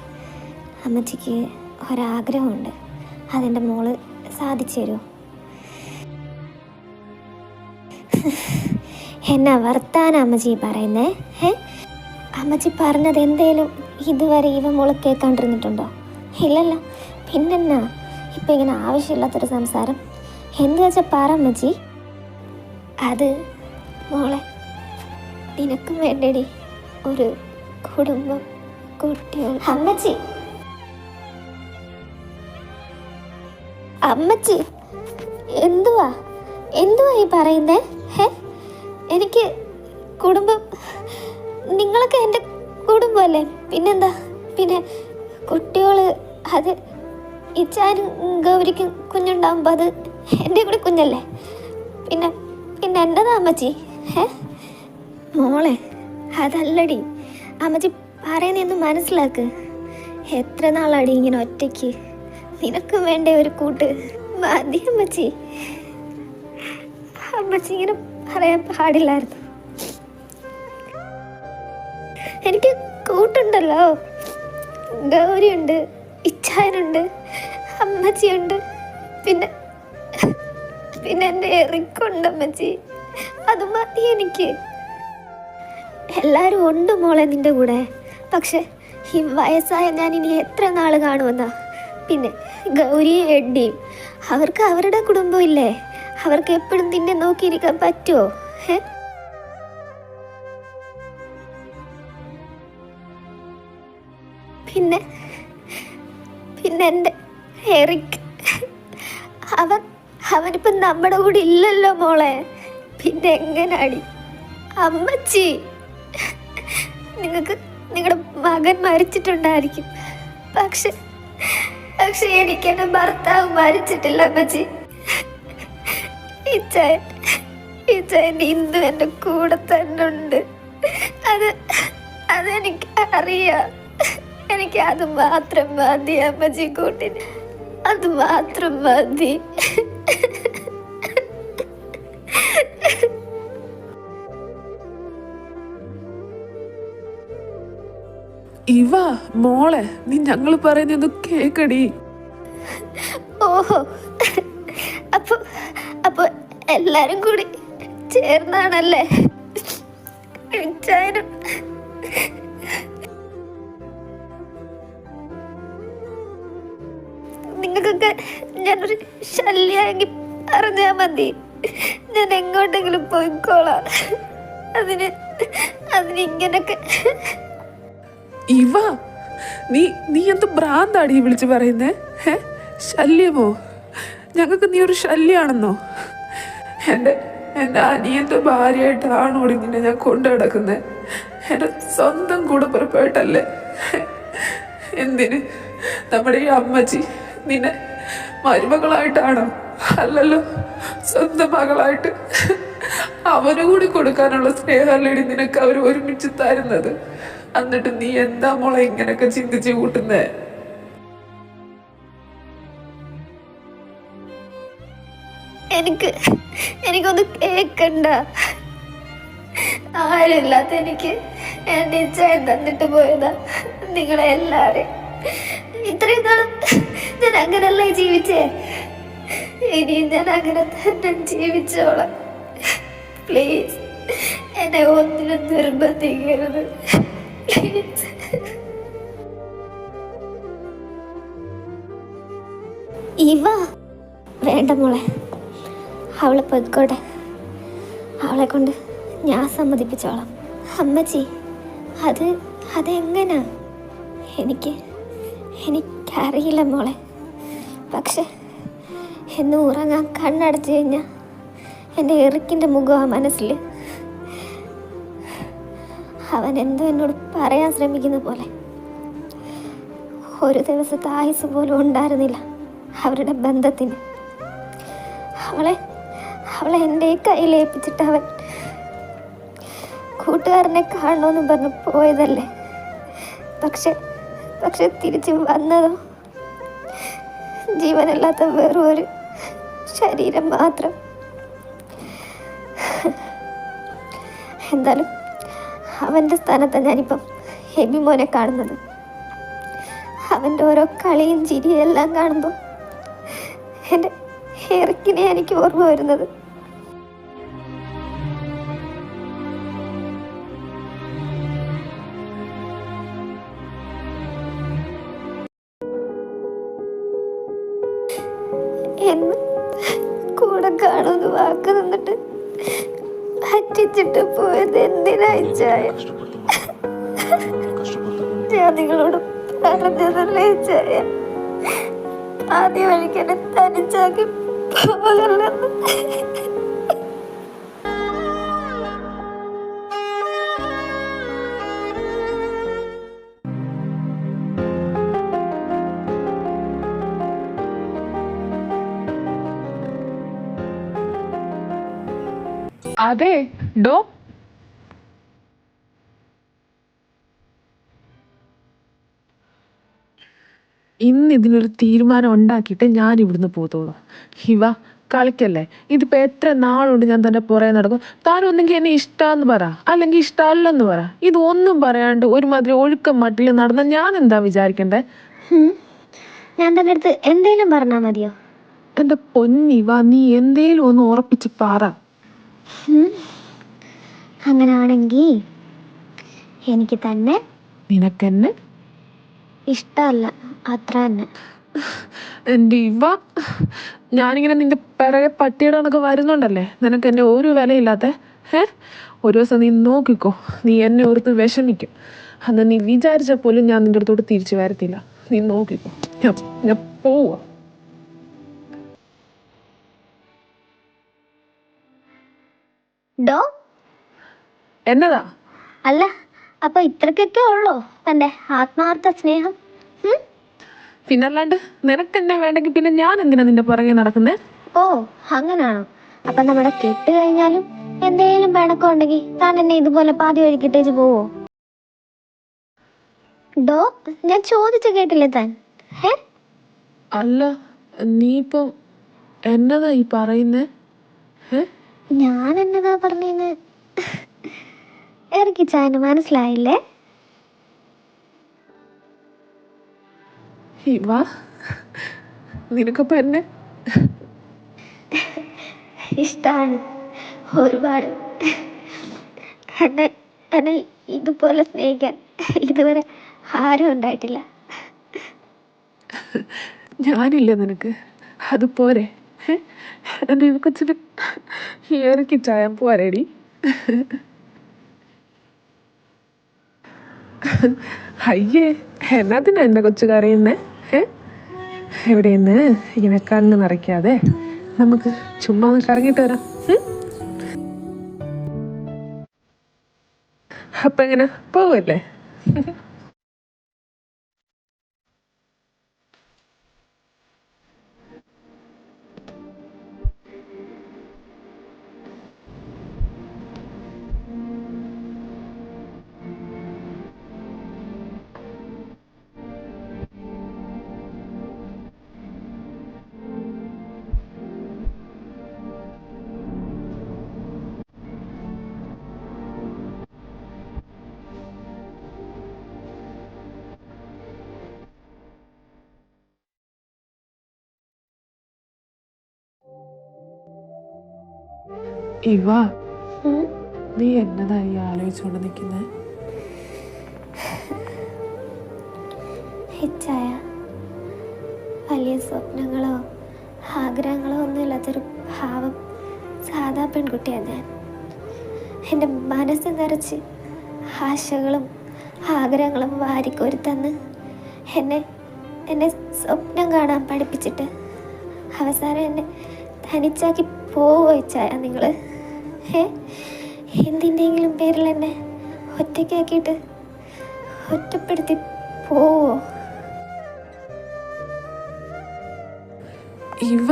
അമ്മച്ചിക്ക് ഒരാഗ്രഹമുണ്ട്, അതെൻ്റെ മോള് സാധിച്ചു തരുമോ? എന്നാ വർത്താനം അമ്മച്ചി പറയുന്നേ? അമ്മച്ചി പറഞ്ഞത് എന്തേലും ഇതുവരെ ഇവ മോള് കേൾക്കാണ്ടിരുന്നിട്ടുണ്ടോ? ഇല്ലല്ലോ. പിന്നെന്നാ ഇപ്പം ഇങ്ങനെ ആവശ്യമില്ലാത്തൊരു സംസാരം? എന്ത് വെച്ചാൽ പറ അമ്മച്ചി. അത് മോളെ, നിനക്കും വേണ്ടടി ഒരു കുടുംബം, കുട്ടികൾ. അമ്മച്ചി അമ്മച്ചി എന്തുവാ ഈ പറയുന്നേ? എനിക്ക് കുടുംബം, നിങ്ങളൊക്കെ എൻ്റെ കുടുംബമല്ലേ. പിന്നെന്താ? പിന്നെ കുട്ടികൾ, അത് ഇച്ചാനും ഗൗരിക്കും കുഞ്ഞുണ്ടാകുമ്പോൾ അത് എൻ്റെ കൂടെ കുഞ്ഞല്ലേ. പിന്നെ എന്നതാ അമ്മച്ചി? മോളെ, അതല്ലടി അമ്മച്ചി പറയുന്നതൊന്ന് മനസ്സിലാക്ക്. എത്ര നാളാടി ഇങ്ങനെ ഒറ്റയ്ക്ക്? നിനക്കും വേണ്ടേ ഒരു കൂട്ട്? മതി അമ്മച്ചി. അമ്മച്ചി ഇങ്ങനെ പറയാൻ പാടില്ലായിരുന്നു. എനിക്ക് കൂട്ടുണ്ടല്ലോ. ഗൗരിയുണ്ട്, ഇച്ചായനുണ്ട്, അമ്മച്ചിയുണ്ട്, പിന്നെ എൻ്റെ എറിക്കുണ്ട് അമ്മച്ചി. അത് മതി എനിക്ക്. എല്ലാവരും ഉണ്ട് മോളെ നിൻ്റെ കൂടെ. പക്ഷെ ഈ വയസ്സായ ഞാൻ ഇനി എത്ര നാൾ കാണുമെന്നാ? പിന്നെ ഗൗരിയും എഡ്ഡിയും, അവർക്ക് അവരുടെ കുടുംബം ഇല്ലേ? അവർക്ക് എപ്പോഴും നിന്നെ നോക്കിയിരിക്കാൻ പറ്റുമോ? പിന്നെ പിന്നെ എൻ്റെ എറിക്, അവനിപ്പം നമ്മുടെ കൂടെ ഇല്ലല്ലോ മോളെ. പിന്നെ എങ്ങനാടി അമ്മച്ചി? നിങ്ങൾക്ക് നിങ്ങളുടെ മകൻ മരിച്ചിട്ടുണ്ടായിരിക്കും, പക്ഷെ പക്ഷെ എനിക്ക് എൻ്റെ ഭർത്താവ് മരിച്ചിട്ടില്ല അമ്മച്ചി. ഇച്ചായൻ ഇന്നും എൻ്റെ കൂടെ തന്നെ ഉണ്ട്. അതെനിക്ക് അറിയാം. എനിക്ക് അത് മാത്രം മതി അമ്മച്ചി കൂട്ടിന്, അത് മാത്രം മതി. ഇവ മോളെ, നീ ഞങ്ങൾ പറയുന്നത് കേക്കടി. ഓഹോ, അപ്പൊ എല്ലാരും കൂടി ചേർന്നാണല്ലേ ഇച്ചായനും? നിങ്ങൾക്കൊക്കെ ഞാനൊരു ശല്യമെങ്കിൽ പറഞ്ഞാൽ മതി, ഞാൻ എങ്ങോട്ടെങ്കിലും പോയിക്കോളാം. അതിന് ഇങ്ങനൊക്കെ. ഇവ നീ എന്ത് ഭ്രാന്താടി വിളിച്ച് പറയുന്നേ? ശല്യമോ? ഞങ്ങൾക്ക് നീ ഒരു ശല്യാണെന്നോ? എൻ്റെ അനിയൻ്റെ ഭാര്യയായിട്ടാണോടി നിന്നെ ഞാൻ കൊണ്ടു നടക്കുന്നത്? എൻ്റെ സ്വന്തം കൂടപ്പിറപ്പായിട്ടല്ലേ? എന്തിന്? നമ്മുടെ ഈ അമ്മച്ചി നിന്നെ മരുമകളായിട്ടാണോ? അല്ലല്ലോ, സ്വന്തം മകളായിട്ട്. അവന് കൂടി കൊടുക്കാനുള്ള സ്നേഹമല്ലേടി നിനക്ക് അവർ ഒരുമിച്ച് തരുന്നത്. എന്നിട്ട് നീ എന്താ മോളെ ഇങ്ങനൊക്കെ ചിന്തിച്ച് കൂട്ടുന്നേ? എനിക്കൊന്ന് കേക്കണ്ട. ആരില്ലാത്ത എനിക്ക് എൻ്റെ ഇച്ചായൻ തന്നിട്ട് പോയതാ നിങ്ങളെ എല്ലാവരെയും. ഇത്രയും നാളും ഞാൻ അങ്ങനല്ലേ ജീവിച്ചേ, ഇനിയും ഞാൻ അങ്ങനെ തന്നെ ജീവിച്ചോളാം. പ്ലീസ് എന്നെ ഒന്നിനും നിർബന്ധിക്കരുത്. ഇവ വേണ്ട മോളെ, അവളെ പൊയ്ക്കോട്ടെ. അവളെ കൊണ്ട് ഞാൻ സമ്മതിപ്പിച്ചോളാം. അമ്മച്ചി, അതെങ്ങനാ? എനിക്കറിയില്ല മോളെ. പക്ഷെ എന്ന് ഉറങ്ങാൻ കണ്ണടച്ചു കഴിഞ്ഞാൽ എൻ്റെ എറിക്കിൻ്റെ മുഖമാണ് മനസ്സിൽ. അവൻ എന്തോ എന്നോട് പറയാൻ ശ്രമിക്കുന്ന പോലെ. ഒരു ദിവസത്തെ ആയുസ് പോലും ഉണ്ടായിരുന്നില്ല അവരുടെ ബന്ധത്തിന്. അവളെ എൻ്റെ കയ്യിലേൽപ്പിച്ചിട്ട് അവൻ കൂട്ടുകാരനെ കാണണമെന്ന് പറഞ്ഞ് പോയതല്ലേ. പക്ഷെ തിരിച്ച് വന്നതോ ജീവനല്ലാത്ത വെറും ഒരു ശരീരം മാത്രം. എന്തായാലും അവൻ്റെ സ്ഥാനത്താണ് ഞാനിപ്പം എബിമോനെ കാണുന്നത്. അവൻ്റെ ഓരോ കളിയും ചിരിയും എല്ലാം കാണുമ്പോൾ എൻ്റെ എറിക്കിനെ എനിക്ക് ഓർമ്മ വരുന്നത്. എന്ന് കൂടെ കാണുമെന്ന് വാക്ക് നിന്നിട്ട് പറ്റിച്ചിട്ട് പോയത് എന്തിനായിച്ചായ? ഞാൻ നിങ്ങളോട് പറഞ്ഞതല്ലേ ചായ, ആദ്യം വഴിക്ക് എന്നെ തനിച്ചാക്കി പോകല്ലെന്ന്. അതെ ഡോ, ഇന്ന് ഇതിനൊരു തീരുമാനം ഉണ്ടാക്കിയിട്ട് ഞാൻ ഇവിടുന്ന് പോത്തോളൂ. ഇവ കളിക്കല്ലേ. ഇതിപ്പോൾ എത്ര നാളുകൊണ്ട് ഞാൻ തന്നെ പുറകെ നടക്കും. താനൊന്നെങ്കിൽ എന്നെ ഇഷ്ടമെന്ന് പറ, അല്ലെങ്കിൽ ഇഷ്ടമല്ലെന്ന് പറ. ഇതൊന്നും പറയാണ്ട് ഒരുമാതിരി ഒഴുക്കം മട്ടിൽ നടന്ന ഞാൻ എന്താ വിചാരിക്കണ്ടേ? ഞാൻ തന്നെ അടുത്ത് എന്തേലും പറഞ്ഞാൽ മതിയോ? എൻ്റെ പൊന്നിവ, നീ എന്തേലും ഒന്ന് ഉറപ്പിച്ച് പറ. അങ്ങനാണെങ്കിൽ എനിക്ക് തന്നെ നിനക്കെന്നെ ഇഷ്ടമല്ല, അത്ര തന്നെ. എൻ്റെ ഇവ, ഞാനിങ്ങനെ നിന്റെ പിറകെ പട്ടിയുടെ കണക്ക് വരുന്നുണ്ടല്ലേ, നിനക്ക് എന്നെ ഒരു വിലയില്ലാത്ത. ഒരു ദിവസം നീ നോക്കിക്കോ, നീ എന്നെ ഓർത്ത് വിഷമിക്കും. അന്ന് നീ വിചാരിച്ചാൽ പോലും ഞാൻ നിൻ്റെ അടുത്തോട്ട് തിരിച്ചു വരത്തില്ല. നീ നോക്കിക്കോ, ഞാൻ പോവാ. ഡോ എന്നതാ? അല്ല, അപ്പൊ ഇത്രക്കൊക്കെ ഉള്ളോ തന്റെ ആത്മാർത്ഥ സ്നേഹം? പിന്നല്ലാണ്ട് നിനക്ക് എന്നെ വേണ്ടെങ്കിൽ പിന്നെ ഞാൻ എന്തിനാ നിന്റെ പുറകെ നടക്കുന്നേ? ഓ, അങ്ങനാണോ? അപ്പൊ നമ്മുടെ കെട്ട് കഴിഞ്ഞാലും എന്തേലും പിണക്കം ഉണ്ടെങ്കിൽ താൻ എന്നെ ഇതുപോലെ പാതി വഴിക്കിട്ടേച്ച് പോവോ? ഡോ, ഞാൻ ചോദിച്ചു കേട്ടില്ലേ താൻ? അല്ല, നീ ഇപ്പൊ എന്നതാ ഈ പറയുന്നേ? ഞാൻ എന്നതാ പറഞ്ഞേന്ന് ഇറക്കി ചായന് മനസ്സിലായില്ലേ? ഇവാ, നിനക്കപ്പോ എന്നെ ഇഷ്ടാണ് ഒരുപാട്. എന്നെ എന്നെ ഇതുപോലെ സ്നേഹിക്കാൻ ഇതുവരെ ആരും ഉണ്ടായിട്ടില്ല. ഞാനില്ല നിനക്ക്, അതുപോരെ? എൻ്റെ കൊച്ചിന് ഇറക്കി ചായ പോരേടി. അയ്യേ, എന്നാത്തിനാ എൻ്റെ കൊച്ചു കരയുന്നേ? എവിടെയെന്ന് ഇങ്ങനെ കണ്ണ് നിറയ്ക്കാതെ നമുക്ക് ചുമ്മാ ഒന്ന് കറങ്ങിയിട്ട് വരാം. അപ്പൊ എങ്ങനെ പോവല്ലേ? ഇവ, നീ എന്നതായി ആലോചിച്ചുകൊണ്ട് നിൽക്കുന്നേ? ഹിച്ചായ, വലിയ സ്വപ്നങ്ങളോ ആഗ്രഹങ്ങളോ ഒന്നുമില്ലാത്തൊരു ഭാവം സാധാ പെൺകുട്ടിയാണ് ഞാൻ. എൻ്റെ മനസ്സ് നിറച്ച് ആശകളും ആഗ്രഹങ്ങളും വാരിക്കോരി തന്ന് എന്നെ സ്വപ്നം കാണാൻ പഠിപ്പിച്ചിട്ട് അവസാനം എന്നെ തനിച്ചാക്കി പോവോ ഇച്ചായ നിങ്ങൾ? എന്തിൻ്റെങ്കിലും പേരിൽ എന്നെ ഒറ്റയ്ക്കാക്കിയിട്ട് ഒറ്റപ്പെടുത്തി പോവോ? ഇവ,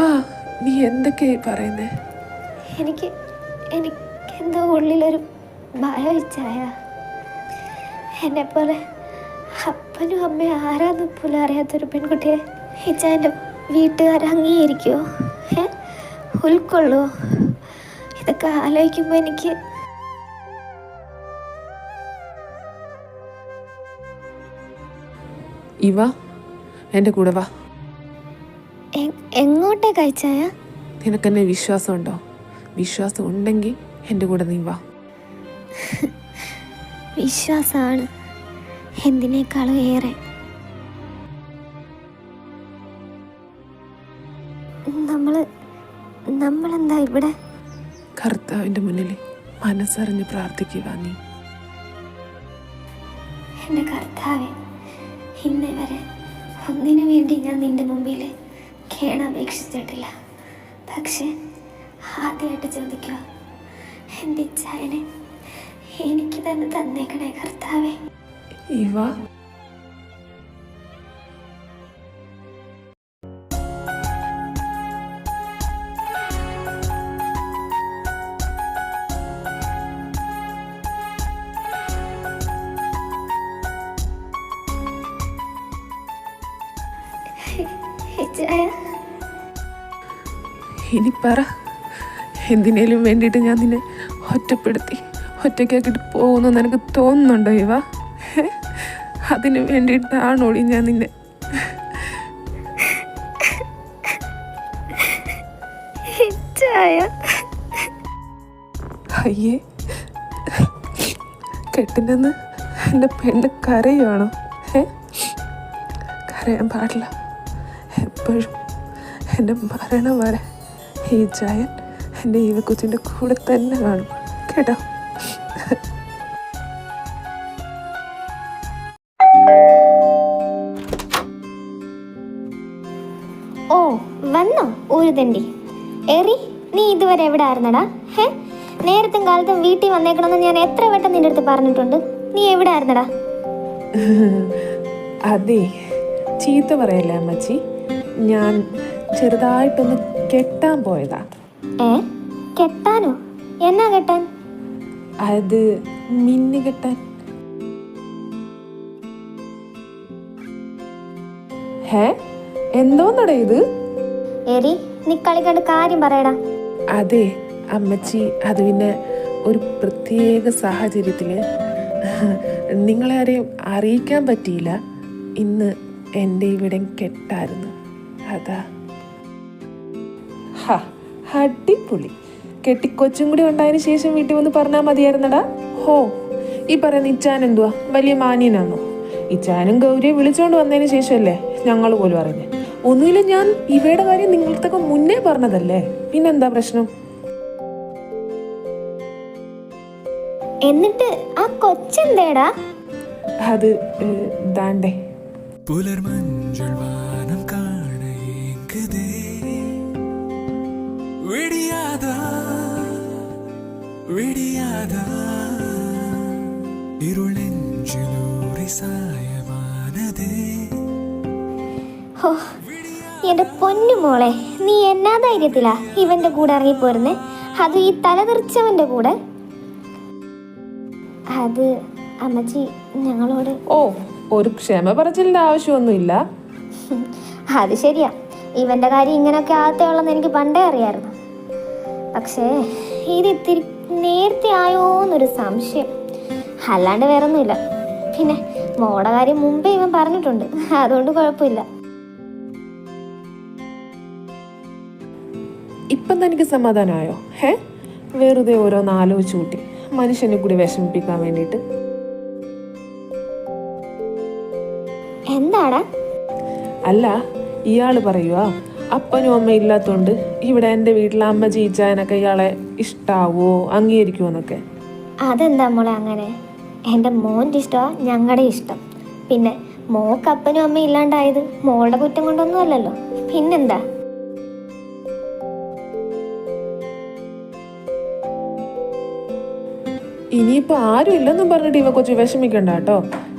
നീ എന്തൊക്കെയായി പറയുന്നേ? എനിക്കെന്തോ ഉള്ളിലൊരു ഭയം ഇച്ചായ. എന്നെപ്പോലെ അപ്പനും അമ്മയും ആരാന്ന് പോലും അറിയാത്തൊരു പെൺകുട്ടിയെ ഇച്ചായൻ്റെ വീട്ടുകാർ അംഗീകരിക്കുമോ? ഉൾക്കൊള്ളുമോ? ഇതൊക്കെ ആലോചിക്കുമ്പോൾ എനിക്ക് ഇവ, എൻ്റെ കൂടെ വാ. എങ്ങോട്ടേക്ക് അയച്ചായ? നിനക്കെന്നെ വിശ്വാസമുണ്ടോ? വിശ്വാസം ഉണ്ടെങ്കിൽ എൻ്റെ കൂടെ നീ വാ. വിശ്വാസമാണ് എന്തിനേക്കാളും ഏറെ. നമ്മളെന്താ ഇവിടെ? കർത്താവിൻ്റെ മുന്നിൽ മനസ്സറിഞ്ഞ് പ്രാർത്ഥിക്കുക നീ. എൻ്റെ കർത്താവേ, ഇന്നേ വരെ ഒന്നിനു വേണ്ടി ഞാൻ നിന്റെ മുമ്പിൽ കേണപേക്ഷിച്ചിട്ടില്ല. പക്ഷെ ആദ്യമായിട്ട് ചോദിക്കുക, എൻ്റെ ഇച്ഛായനെ എനിക്ക് തന്നെ തന്നേക്കണേ കർത്താവേ. ഇവ, ഇനി പറ, എന്തിനേലും വേണ്ടിയിട്ട് ഞാൻ നിന്നെ ഒറ്റയ്ക്കാക്കിയിട്ട് പോകുന്നു നിനക്ക് തോന്നുന്നുണ്ടോ ഇവ? അതിന് വേണ്ടിയിട്ടാണോടി ഞാൻ നിന്നെ? അയ്യേ, കെട്ടിനെന്ന് എൻ്റെ പെണ്ണ് കരയുവാണോ? കരയാൻ പാടില്ല. എപ്പോഴും എൻ്റെ മരണം വരെ ഈ ജയൻ എൻ്റെ ഈ കൊച്ചിൻ്റെ കൂടെ തന്നെ കാണും, കേട്ടോ? ഒരു തണ്ടി. എറി, നീ ഇതുവരെ എവിടെ ആയിരുന്നടാ? നേരത്തും കാലത്തും വീട്ടിൽ വന്നേക്കണമെന്ന് ഞാൻ എത്ര വട്ടം നിന്റെ അടുത്ത് പറഞ്ഞിട്ടുണ്ട്. നീ എവിടെ ആയിരുന്നടാ? അതെ, ചീത്ത പറയല്ലേ അമ്മച്ചി, ഞാൻ ചെറുതായിട്ടൊന്ന് കെട്ടാൻ പോയതാ. കെട്ടാനോ? എന്നാ കെട്ടാൻ? അത് മിന്നു കെട്ടാൻ. എന്തോന്നടാ ഇത്? എരി, നീ കളിക്കണ്ട് കാര്യം പറയടാ. അതെ അമ്മച്ചി, അത് പിന്നെ ഒരു പ്രത്യേക സാഹചര്യത്തില് നിങ്ങളെ ആരെയും അറിയിക്കാൻ പറ്റിയില്ല. ഇന്ന് എൻ്റെ ഇവിടെ കെട്ടായിരുന്നു, അതാ. അടിപൊളി. കെട്ടിക്കൊച്ചും കൂടി ഉണ്ടായതിനു ശേഷം വീട്ടിൽ വന്ന് പറഞ്ഞാൽ മതിയായിരുന്നടാ. ഹോ, ഈ പറയുന്ന ഇച്ചാൻ എന്തുവാ വലിയ മാന്യനാണോ? ഇച്ചാനും ഗൗരിയെ വിളിച്ചോണ്ട് വന്നതിന് ശേഷമല്ലേ ഞങ്ങൾ പോലും അറിഞ്ഞേ. ഒന്നുമില്ല, ഞാൻ ഇവയുടെ കാര്യം നിങ്ങൾക്കൊക്കെ മുന്നേ പറഞ്ഞതല്ലേ, പിന്നെന്താ പ്രശ്നം? എന്നിട്ട് ആ കൊച്ചെന്തേടാ? അത് ദാണ്ടേ പുലർമഞ്ചൾ വാനം കാണേങ്കതേ വിടിയാതാ വിടിയാതാ ഇരുളെഞ്ചിലൂറി സായമാനതേ. ഹോ, എന്റെ പൊന്നു മോളെ, നീ എന്നാ ധൈര്യത്തിലാ ഇവന്റെ കൂടെ ഇറങ്ങിപ്പോരുന്നേ? അത് ഈ തലതെറിച്ചവന്റെ കൂടെ. അത് അമ്മച്ചി ഞങ്ങളോട്. ഓ, ഒരു ക്ഷമ പറച്ചിലിന്റെ ആവശ്യമൊന്നുമില്ല. അത് ശരിയാ, ഇവന്റെ കാര്യം ഇങ്ങനെയൊക്കെ ആകത്തേ ഉള്ളെന്ന് എനിക്ക് പണ്ടേ അറിയായിരുന്നു. പക്ഷേ ഇത് ഇത്തിരി നേരത്തെ ആയോന്നൊരു സംശയം, അല്ലാണ്ട് വേറൊന്നുമില്ല. പിന്നെ മോടെ കാര്യം മുമ്പേ ഇവൻ പറഞ്ഞിട്ടുണ്ട്, അതുകൊണ്ട് കുഴപ്പമില്ല. ഇപ്പം തനിക്ക് സമാധാനമായോ? വെറുതെ ഓരോന്ന് ആലോചിച്ചു കൂട്ടി മനുഷ്യനെ കൂടി വിഷമിപ്പിക്കാൻ വേണ്ടിയിട്ട്. എന്താടാ? അല്ല, ഇയാള് പറയുക അപ്പനും അമ്മ ഇല്ലാത്തോണ്ട് ഇവിടെ എൻ്റെ വീട്ടിലെ അമ്മ ചീച്ചാനൊക്കെ ഇയാളെ ഇഷ്ടാവോ അംഗീകരിക്കുമോ എന്നൊക്കെ. അതെന്താ മോളെ അങ്ങനെ? എൻ്റെ മോൻ്റെ ഇഷ്ടമാണ് ഞങ്ങളുടെ ഇഷ്ടം. പിന്നെ മോക്ക് അപ്പനും അമ്മയും ഇല്ലാണ്ടായത് മോളുടെ കുറ്റം കൊണ്ടൊന്നും അല്ലല്ലോ, പിന്നെന്താ? ഇനിയിപ്പോൾ ആരും ഇല്ലെന്നും പറഞ്ഞിട്ട് ഇവ കൊച്ചു വിഷമിക്കണ്ട കേട്ടോ.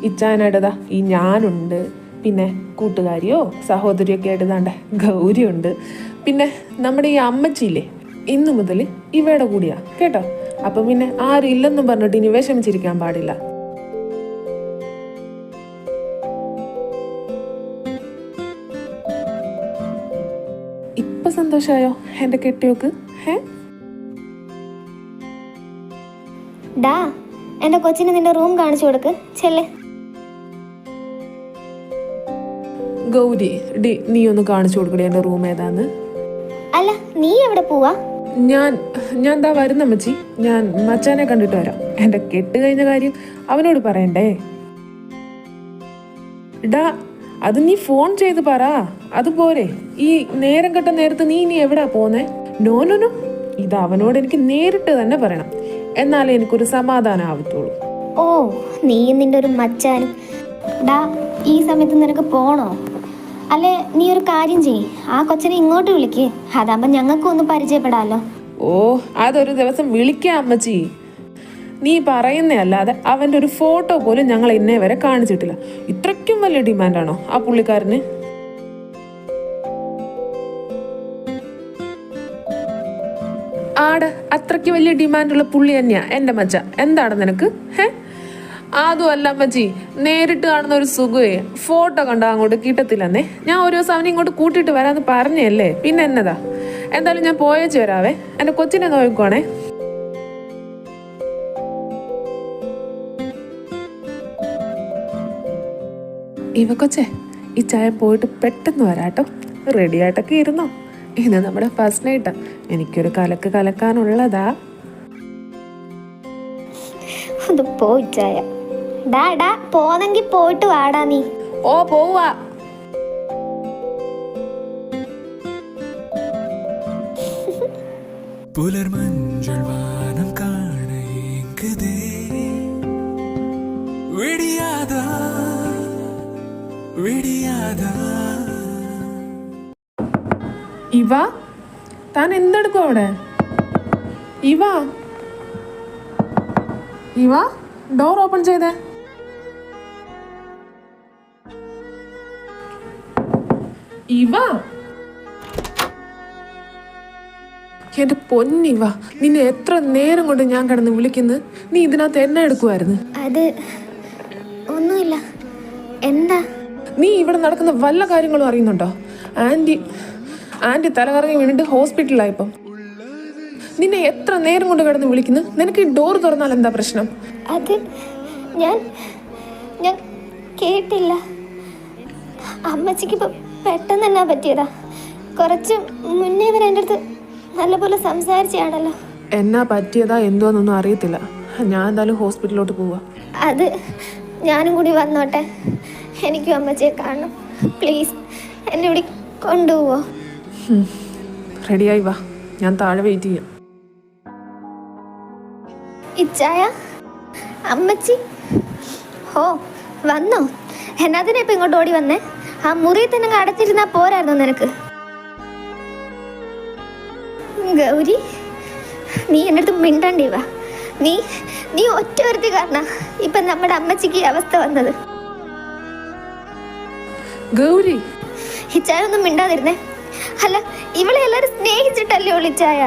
ഇച്ചാനായിട്ടതാ ഈ ഞാനുണ്ട്, പിന്നെ കൂട്ടുകാരിയോ സഹോദരിയോ ഒക്കെ ആയിട്ട് താണ്ടെ ഗൗരിയുണ്ട്, പിന്നെ നമ്മുടെ ഈ അമ്മച്ചിയില്ലേ ഇന്നു മുതൽ ഇവയുടെ കൂടിയാ കേട്ടോ. അപ്പം പിന്നെ ആരും ഇല്ലെന്നും പറഞ്ഞിട്ട് ഇനി വിഷമിച്ചിരിക്കാൻ പാടില്ല. ഇപ്പൊ സന്തോഷമായോ എൻ്റെ കെട്ടിയോക്ക്? ഡാ, എൻ്റെ കൊച്ചിന് നിന്റെ റൂം കാണിച്ചു കൊടുക്ക്, ചെല്ലേ. ഗൗരി, നീ ഒന്ന് കാണിച്ചു കൊടുക്കണേ എൻ്റെ റൂം ഏതാന്ന്. അല്ല, നീ എവിടെ പോവാ? ഞാൻ ദാ വരുന്ന അമ്മച്ചി, ഞാൻ മച്ചാനെ കണ്ടിട്ട് വരാം. എൻ്റെ കെട്ട് കഴിഞ്ഞ കാര്യം അവനോട് പറയണ്ടേ? ഡാ, അത് നീ ഫോൺ ചെയ്ത് പറ, അതുപോലെ ഈ നേരം കെട്ട നേരത്ത് നീ ഇനി എവിടാ പോന്നേ? നോ, ഇത് അവനോട് എനിക്ക് നേരിട്ട് തന്നെ പറയണം, എന്നാലേ എനിക്കൊരു സമാധാനം ആവത്തുള്ളൂ. ഓ, നീ നിന്റെ ഒരു മച്ചാനും. ഡാ, ഈ സമയത്ത് നിനക്ക് പോണോ? അല്ലെ നീ ഒരു കാര്യം ചെയ്യ്, ആ കൊച്ചിനെ ഇങ്ങോട്ട് വിളിക്ക്, അതാകുമ്പോ ഞങ്ങൾക്കും ഒന്ന് പരിചയപ്പെടാമല്ലോ. ഓ, അതൊരു ദിവസം വിളിക്കാം അമ്മച്ചി. നീ പറയുന്നേ അല്ലാതെ അവൻ്റെ ഒരു ഫോട്ടോ പോലും ഞങ്ങൾ ഇന്നേ വരെ കാണിച്ചിട്ടില്ല. ഇത്രയ്ക്കും വലിയ ഡിമാൻഡാണോ ആ പുള്ളിക്കാരന്? ആടെ അത്രയ്ക്ക് വലിയ ഡിമാൻഡുള്ള പുള്ളി തന്നെയാ എൻ്റെ മച്ച. എന്താണ് നിനക്ക്? അതും അല്ല അമ്മച്ചി, നേരിട്ട് കാണുന്ന ഒരു സുഖമേ ഫോട്ടോ കണ്ടാൽ അങ്ങോട്ട് കിട്ടത്തില്ലെന്നേ. ഞാൻ ഒരു ദിവസം അവനെ ഇങ്ങോട്ട് കൂട്ടിയിട്ട് വരാമെന്ന് പറഞ്ഞല്ലേ, പിന്നെ എന്നതാ. എന്തായാലും ഞാൻ പോയേച്ച് വരാവേ, എൻ്റെ കൊച്ചിനെ നോക്കുവാണേ. ഇവ കൊച്ചേ, ഈ ചായ പോയിട്ട് പെട്ടെന്ന് വരാട്ടോ. റെഡി ആയിട്ടൊക്കെ ഇരുന്നോ? ഇത് നമ്മുടെ ഫസ്റ്റ് നൈറ്റാ, എനിക്കൊരു കലക്ക് കലക്കാനുള്ളതാ. അത് പോയിച്ചായ. ഡാ, പോന്നെങ്കി പോയിട്ട് വാടാ നീ. ഓ, പോവാ. പുലർമഞ്ചൾ വാനം കാണേങ്കതേ വിടിയാതാ വിടിയാതാ. ഇവ താൻ എന്തെടുക്കും അവിടെ? ഇവ ഇവ ഡോർ ഓപ്പൺ ചെയ്തേ. ഇവ എന്റെ പൊന്നിവ, നിന്നെ എത്ര നേരം കൊണ്ട് ഞാൻ കിടന്ന് വിളിക്കുന്നു. നീ ഇതിനകത്ത് എന്നെ എടുക്കുമായിരുന്നു. അത് ഒന്നുമില്ല. എന്താ? നീ ഇവിടെ നടക്കുന്ന വല്ല കാര്യങ്ങളും അറിയുന്നുണ്ടോ? ആന്റി തലകറങ്ങി വീണിട്ട് ഹോസ്പിറ്റലിലായിപ്പം. നിന്നെ എത്ര നേരം കൊണ്ട് കിടന്ന് വിളിക്കുന്നു. നിനക്ക് ഈ ഡോർ തുറന്നാൽ എന്താ പ്രശ്നം? അത് ഞാൻ ഞാൻ കേട്ടില്ല. അമ്മച്ചിക്ക് ഇപ്പം പെട്ടെന്ന് എന്നാ പറ്റിയതാ. കുറച്ച് മുന്നേ വരെ എൻ്റെ അടുത്ത് നല്ലപോലെ സംസാരിച്ചാണല്ലോ. എന്നാ പറ്റിയതാ എന്തോന്നൊന്നും അറിയത്തില്ല. ഞാൻ എന്തായാലും ഹോസ്പിറ്റലിലോട്ട് പോവാ. അത് ഞാനും കൂടി വന്നോട്ടെ. എനിക്കും അമ്മച്ചിയെ കാണണം. പ്ലീസ് എന്നെ ഇവിടെ കൊണ്ടുപോവോ? റെഡിയായി വാ, ഞാൻ താഴെ വെയിറ്റ് ചെയ്യാം. ഇച്ചായ, അമ്മച്ചി, ഓ വന്നോ? എന്നാതിനെ ഇപ്പം ഇങ്ങോട്ട് ഓടി വന്നേ? ആ മുറിയിൽ തന്നെ അടച്ചിരുന്നാ പോരായിരുന്നോ നിനക്ക്? ഗൗരി, നീ എൻ്റെ അടുത്ത് മിണ്ടണ്ടി വാ. നീ ഒറ്റ ഒരുത്തി കാരണ ഇപ്പം നമ്മുടെ അമ്മച്ചിക്ക് ഈ അവസ്ഥ വന്നത്. ഗൗരി, ഇച്ചായ ഒന്നും മിണ്ടാതിരുന്നേ. അല്ല, ഇവളെ എല്ലാവരും സ്നേഹിച്ചിട്ടല്ലേ ഒളിച്ചായ?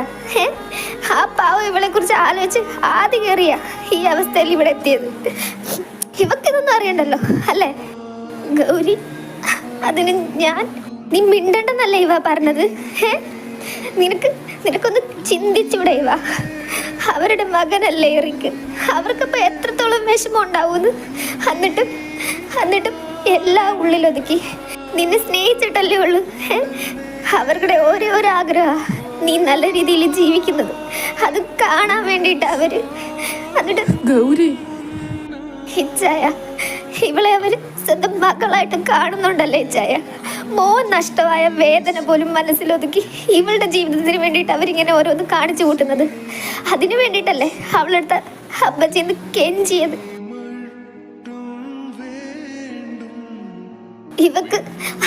ആ പാവം ഇവളെ കുറിച്ച് ആലോചിച്ച് ആദ്യം കയറിയ ഈ അവസ്ഥയിൽ ഇവിടെ എത്തിയത്. ഇവക്കിതൊന്നും അറിയണ്ടല്ലോ അല്ലേ ഗൗരി? അതിന് നീ മിണ്ടണ്ടെന്നല്ലേ ഇവ പറഞ്ഞത്? നിനക്കൊന്ന് ചിന്തിച്ചൂടെ ഇവ? അവരുടെ മകനല്ലേ എറിക്ക്. അവർക്കിപ്പോൾ എത്രത്തോളം വിഷമം ഉണ്ടാവുമെന്ന്. എന്നിട്ടും എല്ലാം ഉള്ളിലൊതുക്കി നിന്നെ സ്നേഹിച്ചിട്ടല്ലേ ഉള്ളൂ. അവരുടെ ഓരോ ആഗ്രഹം നീ നല്ല രീതിയിൽ ജീവിക്കുന്നത്. അത് കാണാൻ വേണ്ടിയിട്ട് അവര്. എന്നിട്ട് ഗൗരി, ഇച്ചായ, ഇവളെ അവര് സ്വന്തം മക്കളായിട്ട് കാണുന്നുണ്ടല്ലേ ഇച്ചായ? മോൻ നഷ്ടമായ വേദന പോലും മനസ്സിലൊതുക്കി ഇവളുടെ ജീവിതത്തിന് വേണ്ടിയിട്ട് അവരിങ്ങനെ ഓരോന്ന് കാണിച്ചു കൂട്ടുന്നത്. അതിനു വേണ്ടിയിട്ടല്ലേ അവളെടുത്ത അമ്മച്ചിന്ന് കെഞ്ചിയത്. ഇവക്ക്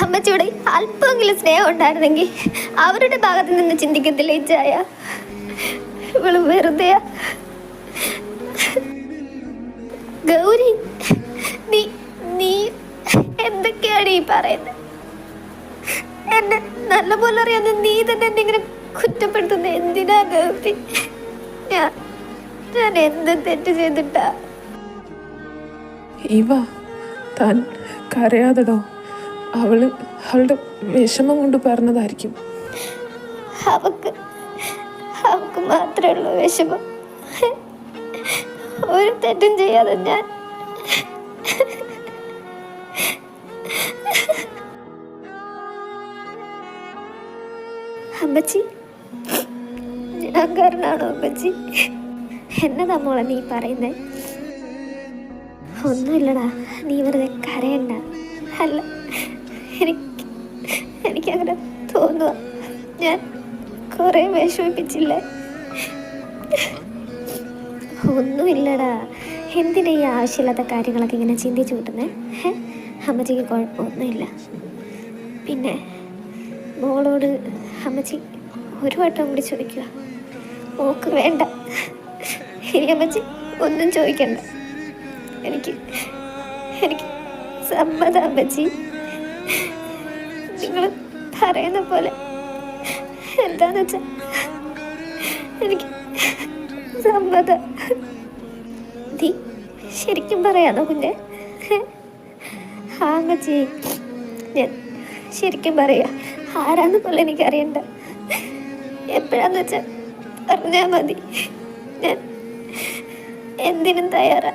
അമ്മച്ചിയുടെ അല്പമെങ്കിലും സ്നേഹം ഉണ്ടായിരുന്നെങ്കിൽ അവരുടെ ഭാഗത്ത് നിന്ന് ചിന്തിക്കത്തില്ല ഇച്ചായ. ഇവള് വെറുതെ. ഗൗരി, നീ എന്തൊക്കെയാണ് ഈ പറയുന്നത്? എന്നെ നല്ലപോലെ അറിയാവുന്ന നീ തന്നെ എന്നെ ഇങ്ങനെ കുറ്റപ്പെടുത്തുന്ന എന്തിനാ ഗൗരി? ഞാൻ എന്ത് തെറ്റ് ചെയ്തിട്ടാ? ഇവ, താൻ കരയാതെടോ. അവളുടെ വിഷമം കൊണ്ട് പറഞ്ഞതായിരിക്കും. അവക്ക് മാത്രമേ ഉള്ളൂ വിഷമം. ഒരു തെറ്റും ചെയ്യാതെ ഞാൻ അമ്മച്ചി, ഞാൻ കാരണാണോ അമ്മച്ചി? എന്നതാ മോളെ നീ പറയുന്നേ? ഒന്നുമില്ലടാ, നീ വെറുതെ കരയണ്ട. അല്ല, എനിക്കങ്ങനെ തോന്നുക. ഞാൻ കുറേ വിഷമിപ്പിച്ചില്ലേ? ഒന്നുമില്ലടാ, എന്തിനാ ഈ ആവശ്യമില്ലാത്ത കാര്യങ്ങളൊക്കെ ഇങ്ങനെ ചിന്തിച്ചു കൂട്ടുന്നേ? അമ്മച്ചിക്ക് കുഴപ്പമൊന്നുമില്ല. പിന്നെ മോളോട് അമ്മച്ചി ഒരു വട്ടം കൂടി ചോദിക്കുക. മോക്ക് വേണ്ട, ഇനി അമ്മച്ചി ഒന്നും ചോദിക്കണ്ട. എനിക്ക് സമ്മതം അമ്മച്ചി. നിങ്ങൾ പറയുന്ന പോലെ എന്താന്ന് വെച്ചാ എനിക്ക് സമ്മതം. നീ ശരിക്കും പറയാന്നോ കുഞ്ഞെ? ആ അമ്മച്ചി, ഞാൻ ശരിക്കും പറയാ. ആരാന്ന് പോലെ എനിക്കറിയണ്ട. എപ്പോഴാന്ന് വെച്ചാ പറഞ്ഞാൽ മതി. ഞാൻ എന്തിനും തയ്യാറാ.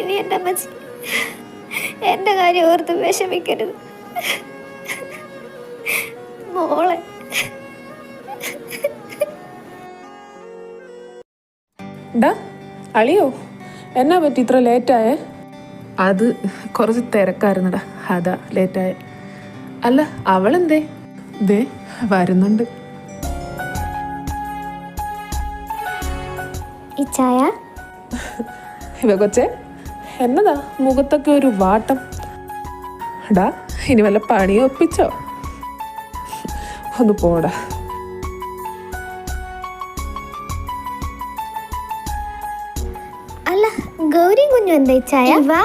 ഇനി എൻ്റെ അമ്മച്ചി എൻ്റെ കാര്യം ഓർത്ത് വിഷമിക്കരുത് മോളെ. അളിയോ, എന്നാ പറ്റി ഇത്ര ലേറ്റായേ? അത് കുറച്ച് തിരക്കായിരുന്നടാ, അതാ ലേറ്റായ. അല്ല, അവളെന്തേ? ദേ വരുന്നുണ്ട്. ഇച്ചായ, ഇവ കൊച്ചേ, എന്നതാ മുഖത്തൊക്കെ ഒരു വാട്ടം? ഡാ, ഇനി വല്ല പണി ഒപ്പിച്ചോ? ഒന്ന് പോടാ. അല്ല, ഗൗരിയും കുഞ്ഞും എന്താ ചായ? വാ.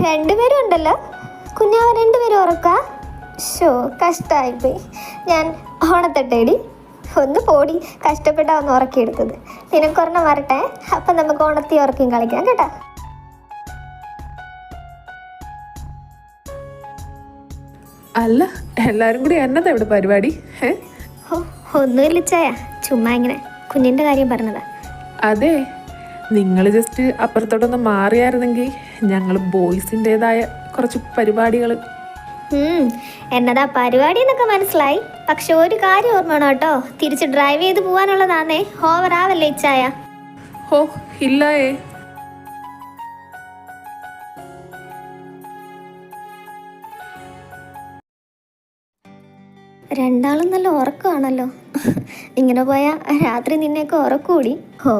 രണ്ടുപേരും ഉണ്ടല്ലോ. കുഞ്ഞാവ രണ്ടുപേരും ഉറക്ക. ഷോ, കഷ്ടമായിപ്പോയി. ഞാൻ ഓണത്തട്ടേടി. ഒന്ന് പോടി, കഷ്ടപ്പെട്ടാ ഒന്ന് ഉറക്കിയെടുത്തത്. നിനക്കൊരെണ്ണം വരട്ടെ, അപ്പം നമുക്ക് ഓണത്തി ഉറക്കിയും കളിക്കാം കേട്ടാ. അല്ല, എല്ലാരും കൂടി എന്നതാ ഇവിടെ പരിപാടി? ഓ, ഒന്നുമില്ല ചായ, ചുമ്മാ ഇങ്ങനെ കുഞ്ഞിൻ്റെ കാര്യം പറഞ്ഞതാ. അതെ, നിങ്ങൾ ജസ്റ്റ് അപ്പുറത്തോട്ടൊന്ന് മാറിയായിരുന്നെങ്കിൽ ഞങ്ങൾ ബോയ്സിൻ്റെതായ കുറച്ച് പരിപാടികൾ. എന്നതാ പരിപാടി എന്നൊക്കെ മനസ്സിലായി. പക്ഷെ ഒരു കാര്യം ഓർമ്മ വേണം കേട്ടോ, തിരിച്ച് ഡ്രൈവ് ചെയ്ത് പോകാനുള്ളതാന്നേ. ഓവർ ആവല്ലേ ഇച്ചായ? ഓ ഇല്ലായേ. രണ്ടാളും നല്ല ഉറക്കമാണല്ലോ. ഇങ്ങനെ പോയാൽ രാത്രി നിന്നെയൊക്കെ ഉറക്കൂടി. ഓ,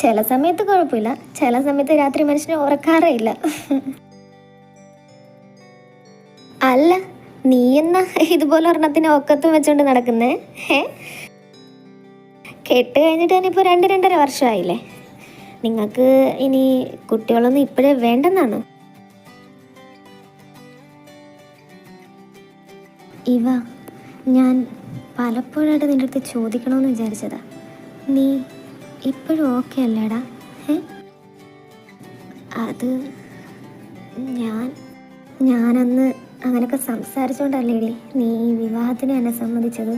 ചില സമയത്ത് കുഴപ്പമില്ല, ചില സമയത്ത് രാത്രി മനുഷ്യനെ ഉറക്കാറേ ഇല്ല. അല്ല, നീ എന്നാ ഇതുപോലെ ഒരെണ്ണത്തിന് ഒക്കത്തും വെച്ചോണ്ട് നടക്കുന്നേ? കെട്ട് കഴിഞ്ഞിട്ട് തന്നെ ഇപ്പോൾ 2-2.5 വർഷമായില്ലേ. നിങ്ങൾക്ക് ഇനി കുട്ടികളൊന്നും ഇപ്പോഴേ വേണ്ടെന്നാണ്? ഇവ, ഞാൻ പലപ്പോഴായിട്ട് നിൻ്റെ അടുത്ത് ചോദിക്കണമെന്ന് വിചാരിച്ചതാ. നീ ഇപ്പോഴും ഓക്കെ അല്ലേടാ? അത് ഞാനന്ന് അങ്ങനെയൊക്കെ സംസാരിച്ചുകൊണ്ടല്ലേടി നീ വിവാഹത്തിന് എന്നെ സമ്മതിച്ചത്.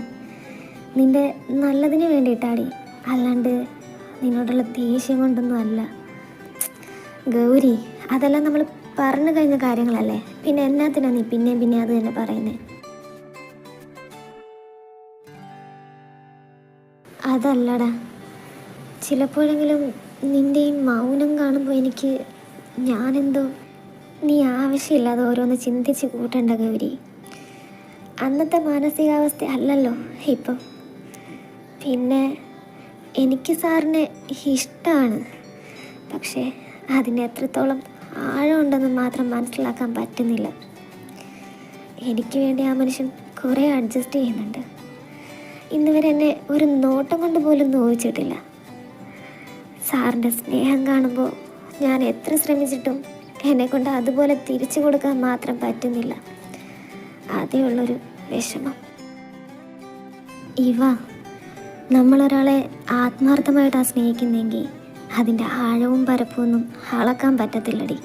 നിൻ്റെ നല്ലതിന് വേണ്ടിയിട്ടാടി, അല്ലാണ്ട് നിന്നോടുള്ള ദേഷ്യം കൊണ്ടൊന്നും അല്ല. ഗൗരി, അതെല്ലാം നമ്മൾ പറഞ്ഞു കഴിഞ്ഞ കാര്യങ്ങളല്ലേ. പിന്നെ എന്നാത്തിനാ നീ പിന്നെ അത് തന്നെ പറയുന്നേ? അതല്ലടാ, ചിലപ്പോഴെങ്കിലും നിൻ്റെ ഈ മൗനം കാണുമ്പോൾ എനിക്ക് ഞാനെന്തോ നീ ആവശ്യമില്ലാതെ ഓരോന്ന് ചിന്തിച്ച് കൂട്ടണ്ട ഗൗരി. അന്നത്തെ മാനസികാവസ്ഥ അല്ലല്ലോ ഇപ്പം. പിന്നെ എനിക്ക് സാറിനെ ഇഷ്ടമാണ്, പക്ഷേ അതിന് എത്രത്തോളം ആഴമുണ്ടെന്ന് മാത്രം മനസ്സിലാക്കാൻ പറ്റുന്നില്ല. എനിക്ക് വേണ്ടി ആ മനുഷ്യൻ കുറേ അഡ്ജസ്റ്റ് ചെയ്യുന്നുണ്ട്. ഇന്നുവരെ എന്നെ ഒരു നോട്ടം കൊണ്ട് പോലും നോവിച്ചിട്ടില്ല. സാറിൻ്റെ സ്നേഹം കാണുമ്പോൾ ഞാൻ എത്ര ശ്രമിച്ചിട്ടും എന്നെക്കൊണ്ട് അതുപോലെ തിരിച്ചു കൊടുക്കാൻ മാത്രം പറ്റുന്നില്ല. അതേ ഉള്ളൊരു വിഷമം. ഇവ, നമ്മളൊരാളെ ആത്മാർത്ഥമായിട്ടാണ് സ്നേഹിക്കുന്നെങ്കിൽ അതിൻ്റെ ആഴവും പരപ്പൊന്നും അളക്കാൻ പറ്റത്തില്ലടി.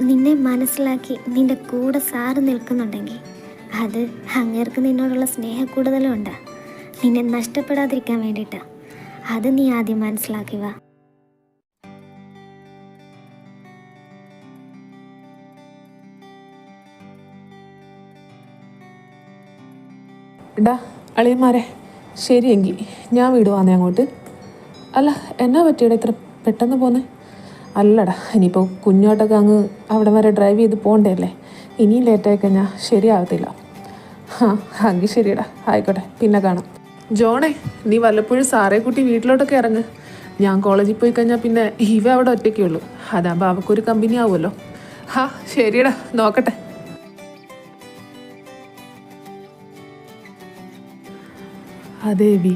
നിന്നെ മനസ്സിലാക്കി നിൻ്റെ കൂടെ സാറ് നിൽക്കുന്നുണ്ടെങ്കിൽ അത് അങ്ങേർക്ക് നിന്നോടുള്ള സ്നേഹം കൂടുതലുണ്ട്. നിന്നെ നഷ്ടപ്പെടാതിരിക്കാൻ വേണ്ടിയിട്ടാണ്. അത് നീ ആദ്യം മനസ്സിലാക്കുക. എടാ അളിയന്മാരെ, ശരിയെങ്കിൽ ഞാൻ വിടുവാന്നേ അങ്ങോട്ട്. അല്ല, എന്നാ പറ്റിയടാ ഇത്ര പെട്ടെന്ന് പോന്നേ? അല്ലടാ, ഇനിയിപ്പോൾ കുഞ്ഞോട്ടൊക്കെ അങ്ങ് അവിടെ വരെ ഡ്രൈവ് ചെയ്ത് പോകണ്ടേ അല്ലേ. ഇനിയും ലേറ്റായി കഴിഞ്ഞാൽ ശരിയാവത്തില്ല. എങ്കിൽ ശരിയടാ, ആയിക്കോട്ടെ, പിന്നെ കാണാം. ജോണേ, നീ വല്ലപ്പോഴും സാറേ കുട്ടി വീട്ടിലോട്ടൊക്കെ ഇറങ്ങ്. ഞാൻ കോളേജിൽ പോയി കഴിഞ്ഞാൽ പിന്നെ ഇവ അവിടെ ഒറ്റയ്ക്കേ ഉള്ളൂ. അതാകുമ്പോൾ അവൾക്കൊരു കമ്പനി ആവുമല്ലോ. ശരിയടാ, നോക്കട്ടെ. അതെ ബി,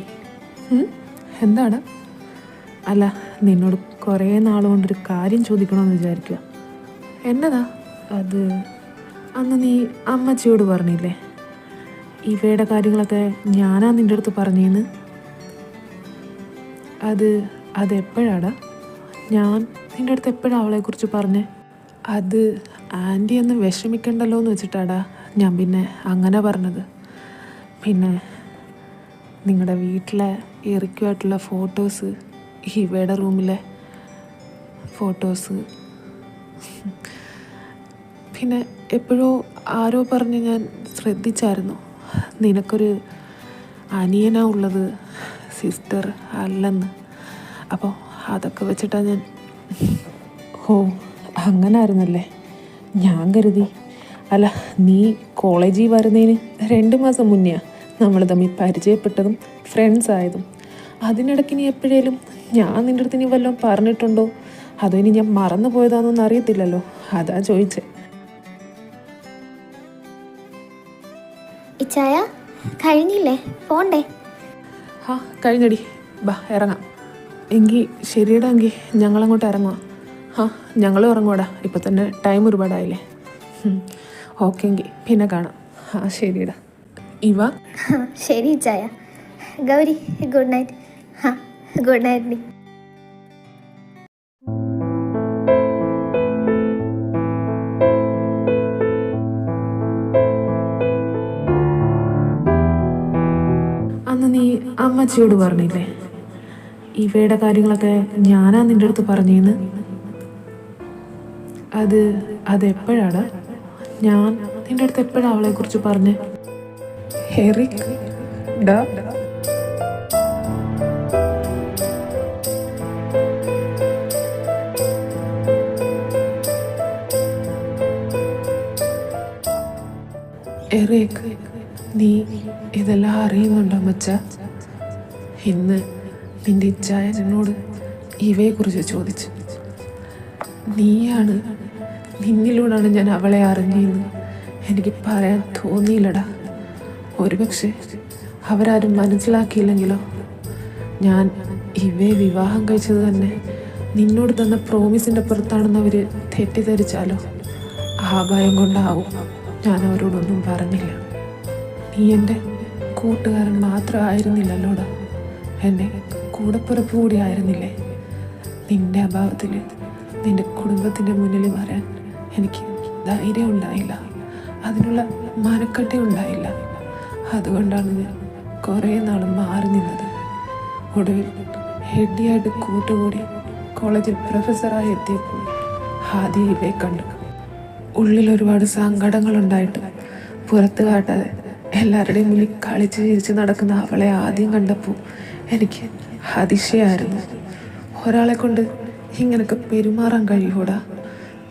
എന്താണ്? അല്ല, നിന്നോട് കുറേ നാളുകൊണ്ടൊരു കാര്യം ചോദിക്കണമെന്ന് വിചാരിക്കുക. എന്നതാ അത്? അന്ന് നീ അമ്മച്ചിയോട് പറഞ്ഞില്ലേ ഇവയുടെ കാര്യങ്ങളൊക്കെ ഞാനാ നിൻ്റെ അടുത്ത് പറഞ്ഞേന്ന്? അതെപ്പോഴാടാ? ഞാൻ നിൻ്റെ അടുത്ത് എപ്പോഴാണ് അവളെക്കുറിച്ച് പറഞ്ഞേ? അത് ആൻറ്റി ഒന്ന് വിഷമിക്കണ്ടല്ലോ എന്ന് വെച്ചിട്ടാടാ ഞാൻ പിന്നെ അങ്ങനെ പറഞ്ഞത്. പിന്നെ നിങ്ങളുടെ വീട്ടിലെ ഇറക്കുമായിട്ടുള്ള ഫോട്ടോസ്, ഇവയുടെ റൂമിലെ ഫോട്ടോസ്, പിന്നെ എപ്പോഴോ ആരോ പറഞ്ഞ് ഞാൻ ശ്രദ്ധിച്ചായിരുന്നു നിനക്കൊരു അനിയനാ ഉള്ളത്, സിസ്റ്റർ അല്ലെന്ന്. അപ്പോൾ അതൊക്കെ വെച്ചിട്ടാണ് ഞാൻ. അങ്ങനെ ആയിരുന്നല്ലേ? ഞാൻ കരുതി അല്ല, നീ കോളേജിൽ വരുന്നതിന് 2 മാസം മുന്നെയാണ് നമ്മൾ തമ്മിൽ പരിചയപ്പെട്ടതും ഫ്രണ്ട്സ് ആയതും. അതിനിടയ്ക്ക് നീ എപ്പോഴേലും ഞാൻ നിൻ്റെ അടുത്ത് നീ വല്ലതും പറഞ്ഞിട്ടുണ്ടോ അതോ ഇനി ഞാൻ മറന്നു പോയതാണെന്നൊന്നും അറിയത്തില്ലല്ലോ, അതാ ചോദിച്ചേ. ഇച്ചായ കഴിഞ്ഞില്ലേ, പോണ്ടേ? ആ കഴിഞ്ഞടി, ബാ ഇറങ്ങാം. എങ്കിൽ ശരിയടാ, എങ്കിൽ ഞങ്ങളങ്ങോട്ട് ഇറങ്ങുക. ആ ഞങ്ങളും ഇറങ്ങുവാടാ, ഇപ്പം തന്നെ ടൈം ഒരുപാടായില്ലേ. ഓക്കെ എങ്കിൽ പിന്നെ കാണാം. ആ ശരിയടാ. ഇവ ശരി ഇച്ചായ. Gauri good night. ആ ഗുഡ് നൈറ്റ് ഡി. അന്ന് നീ അമ്മച്ചിയോട് പറഞ്ഞില്ലേ ഇവയുടെ കാര്യങ്ങളൊക്കെ ഞാനാ നിൻ്റെ അടുത്ത് പറഞ്ഞേന്ന്? അതെപ്പോഴാണ് ഞാൻ നിൻ്റെ അടുത്ത് എപ്പോഴാണ് അവളെക്കുറിച്ച് പറഞ്ഞേ? എറിക് ഡാ എറിക്, നീ ഇതെല്ലാം അറിയുന്നുണ്ടോ മച്ച? ഇന്ന് നിന്റെ ഇച്ചായ എന്നോട് ഇവയെക്കുറിച്ച് ചോദിച്ചു. നിന്നിലൂടെയാണ് ഞാൻ അവളെ അറിഞ്ഞെന്ന് എനിക്ക് പറയാൻ തോന്നിയില്ലടാ. ഒരുപക്ഷെ അവരാരും മനസ്സിലാക്കിയില്ലെങ്കിലോ? ഞാൻ ഇവയെ വിവാഹം കഴിച്ചത് തന്നെ നിന്നോട് തന്ന പ്രോമിസിൻ്റെ പുറത്താണെന്ന് അവർ തെറ്റിദ്ധരിച്ചാലോ? ആ ഭയം കൊണ്ടാവും ഞാൻ അവരോടൊന്നും പറഞ്ഞില്ല. നീ എൻ്റെ കൂട്ടുകാരൻ മാത്രമായിരുന്നില്ലല്ലോടാ, എൻ്റെ കൂടപ്പിറപ്പ് കൂടി ആയിരുന്നില്ലേ? നിന്റെ അഭാവത്തിൽ നിന്റെ കുടുംബത്തിൻ്റെ മുന്നിൽ വരാൻ എനിക്ക് ധൈര്യം ഉണ്ടായില്ല, അതിനുള്ള മനക്കെട്ട ഉണ്ടായില്ല. അതുകൊണ്ടാണ് ഞാൻ കുറേ നാൾ മാറി നിന്നത്. ഒടുവിൽ ഹെഡിയായിട്ട് കൂട്ടുകൂടി കോളേജിൽ പ്രൊഫസറായി എത്തിയപ്പോൾ ആദ്യം ഇവയെ കണ്ടു. ഉള്ളിൽ ഒരുപാട് സങ്കടങ്ങളുണ്ടായിട്ട് പുറത്ത് കാട്ടാതെ എല്ലാവരുടെയും മുന്നിൽ കളിച്ച് ചിരിച്ച് നടക്കുന്ന അവളെ ആദ്യം കണ്ടപ്പോൾ എനിക്ക് അതിശയമായിരുന്നു. ഒരാളെ കൊണ്ട് ഇങ്ങനൊക്കെ പെരുമാറാൻ കഴിയൂടാ?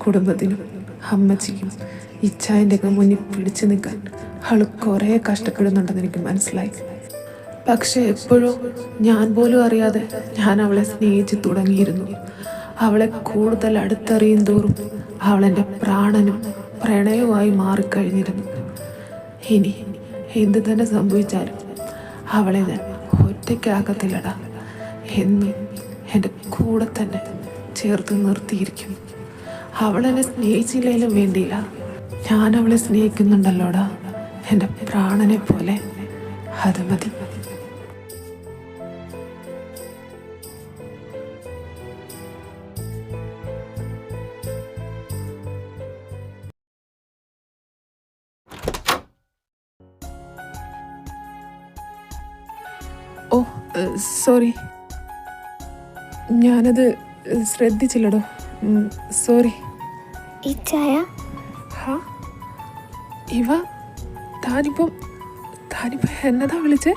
കുടുംബത്തിനും അമ്മച്ചിക്കും ഇച്ചായൻ്റെയൊക്കെ മുന്നിൽ പിടിച്ചു നിൽക്കാൻ അവൾ കുറേ കഷ്ടപ്പെടുന്നുണ്ടെന്ന് എനിക്ക് മനസ്സിലായി. പക്ഷെ എപ്പോഴും ഞാൻ പോലും അറിയാതെ ഞാൻ അവളെ സ്നേഹിച്ച് തുടങ്ങിയിരുന്നു. അവളെ കൂടുതൽ അടുത്തറിയും തോറും അവളെൻ്റെ പ്രാണനും പ്രണയവുമായി മാറിക്കഴിഞ്ഞിരുന്നു. ഇനി എന്ത് തന്നെ സംഭവിച്ചാലും അവളെ ഞാൻ ഒറ്റയ്ക്കാക്കത്തില്ലടാ, എന്നും എൻ്റെ കൂടെ തന്നെ ചേർത്ത് നിർത്തിയിരിക്കും. അവളെന്നെ സ്നേഹിച്ചില്ലേലും വേണ്ടിയില്ല, ഞാൻ അവളെ സ്നേഹിക്കുന്നുണ്ടല്ലോടാ, എൻ്റെ പ്രാണനെ പോലെ. അത് മതി. ഓ സോറി, ഞാനത് ശ്രദ്ധിച്ചില്ലടോ, സോറി. ഇച്ചായ ഹാ ഇവ താനിപ്പം എന്നതാ വിളിച്ചേ?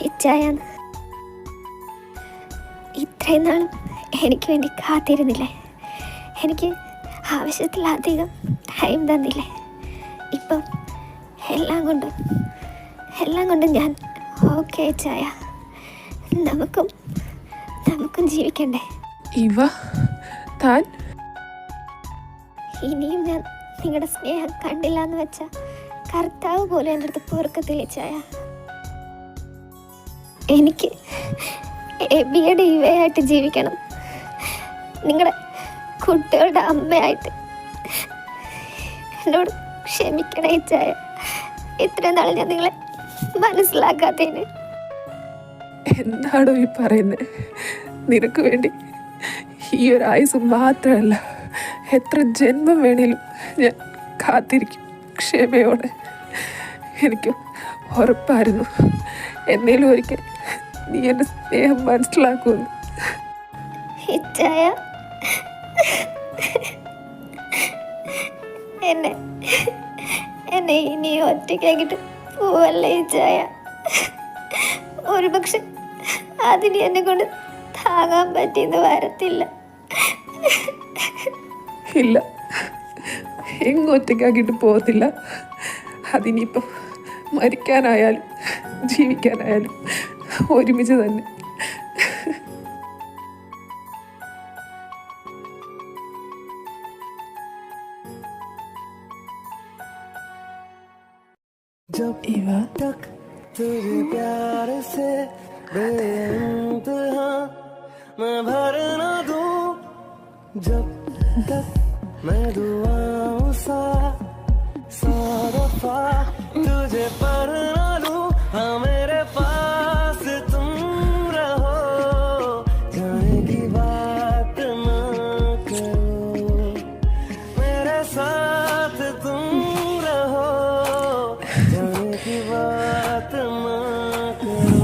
ഇച്ചായാന്ന്. ഇത്രയും നാളും എനിക്ക് വേണ്ടി കാത്തിരുന്നില്ലേ? എനിക്ക് ആവശ്യത്തിലധികം ടൈം തന്നില്ലേ? ഇപ്പം എല്ലാം കൊണ്ടും ഞാൻ ഓക്കെ ഇച്ചായ. നമുക്കും ജീവിക്കണ്ടേ? ഇവ താൻ ഇനിയും ഞാൻ നിങ്ങളുടെ സ്നേഹം കണ്ടില്ല എന്ന് വെച്ചാൽ കർത്താവ് പോലും എൻ്റെ അടുത്ത് പൊറുക്കത്തില്ല ചായ. എനിക്ക് എബിയുടെ ഇവയായിട്ട് ജീവിക്കണം, നിങ്ങളുടെ കുട്ടികളുടെ അമ്മയായിട്ട്. എന്നോട് ക്ഷമിക്കണേ ചായ, ഇത്രയും നാൾ ഞാൻ നിങ്ങളെ മനസ്സിലാക്കാത്തതിന്. എന്താണോ ഈ പറയുന്നത്? നിനക്ക് വേണ്ടി ഈ ഒരു ആയുസ് മാത്രമല്ല, എത്ര ജന്മം വേണേലും ഞാൻ കാത്തിരിക്കും ക്ഷമയോടെ. എനിക്ക് ഉറപ്പായിരുന്നു എന്നേലും ഒരിക്കൽ നീ എൻ്റെ സ്നേഹം മനസ്സിലാക്കുമെന്ന്. എന്നെ ഇനി ഒറ്റയ്ക്കാക്കിട്ട് പോവല്ലേ ചായ? ഒരുപക്ഷെ അതിന് എന്നെ കൊണ്ട് താങ്ങാൻ പറ്റിയെന്ന് വരത്തില്ല. ഇല്ല, എങ്ങും ഒറ്റയ്ക്കാക്കിയിട്ട് പോകത്തില്ല. അതിനിപ്പം മരിക്കാനായാലും ജീവിക്കാനായാലും ഒരുമിച്ച് തന്നെ. तुझे प्यार से बेइंतहा मैं भर न दूं जब तक मैं दुआओं सा दफा तुझे पर न लूं हाँ मेरे पास तुम रहो जाने की बात न करो मेरे साथ तुम रहो जाने की बात न करो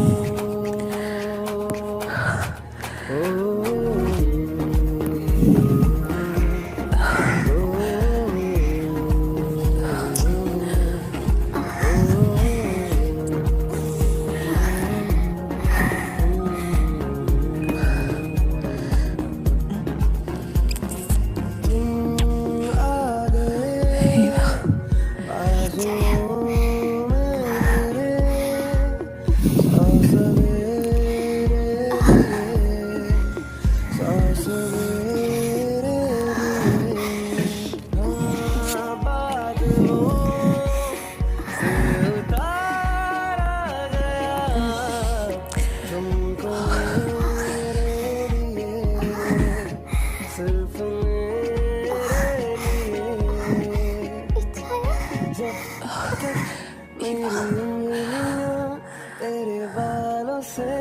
तेरे बालों से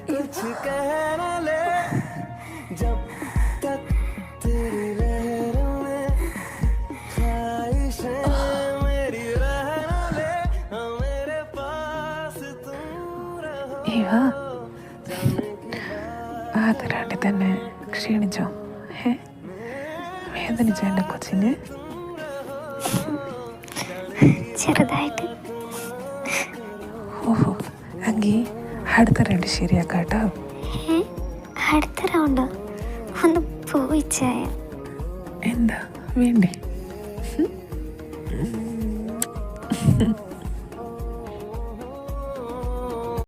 कुछ कहना ले जब तक तेरी लहरों में ख्वाहिशें मेरी रहना ले मेरे पास तुम रहो ആദ്യമായിട്ട് തന്നെ ക്ഷീണിച്ചോ? വേദനിച്ചോ എൻ്റെ കൊച്ചിന്? ചെറുതായിട്ട്. ഓഹോ, എങ്കിൽ അടുത്ത റൗണ്ട് ശരിയാക്കാം കേട്ടോ. അടുത്ത റൗണ്ടോ? ഒന്ന് പോയിച്ചായ. എന്താ വേണ്ടേ?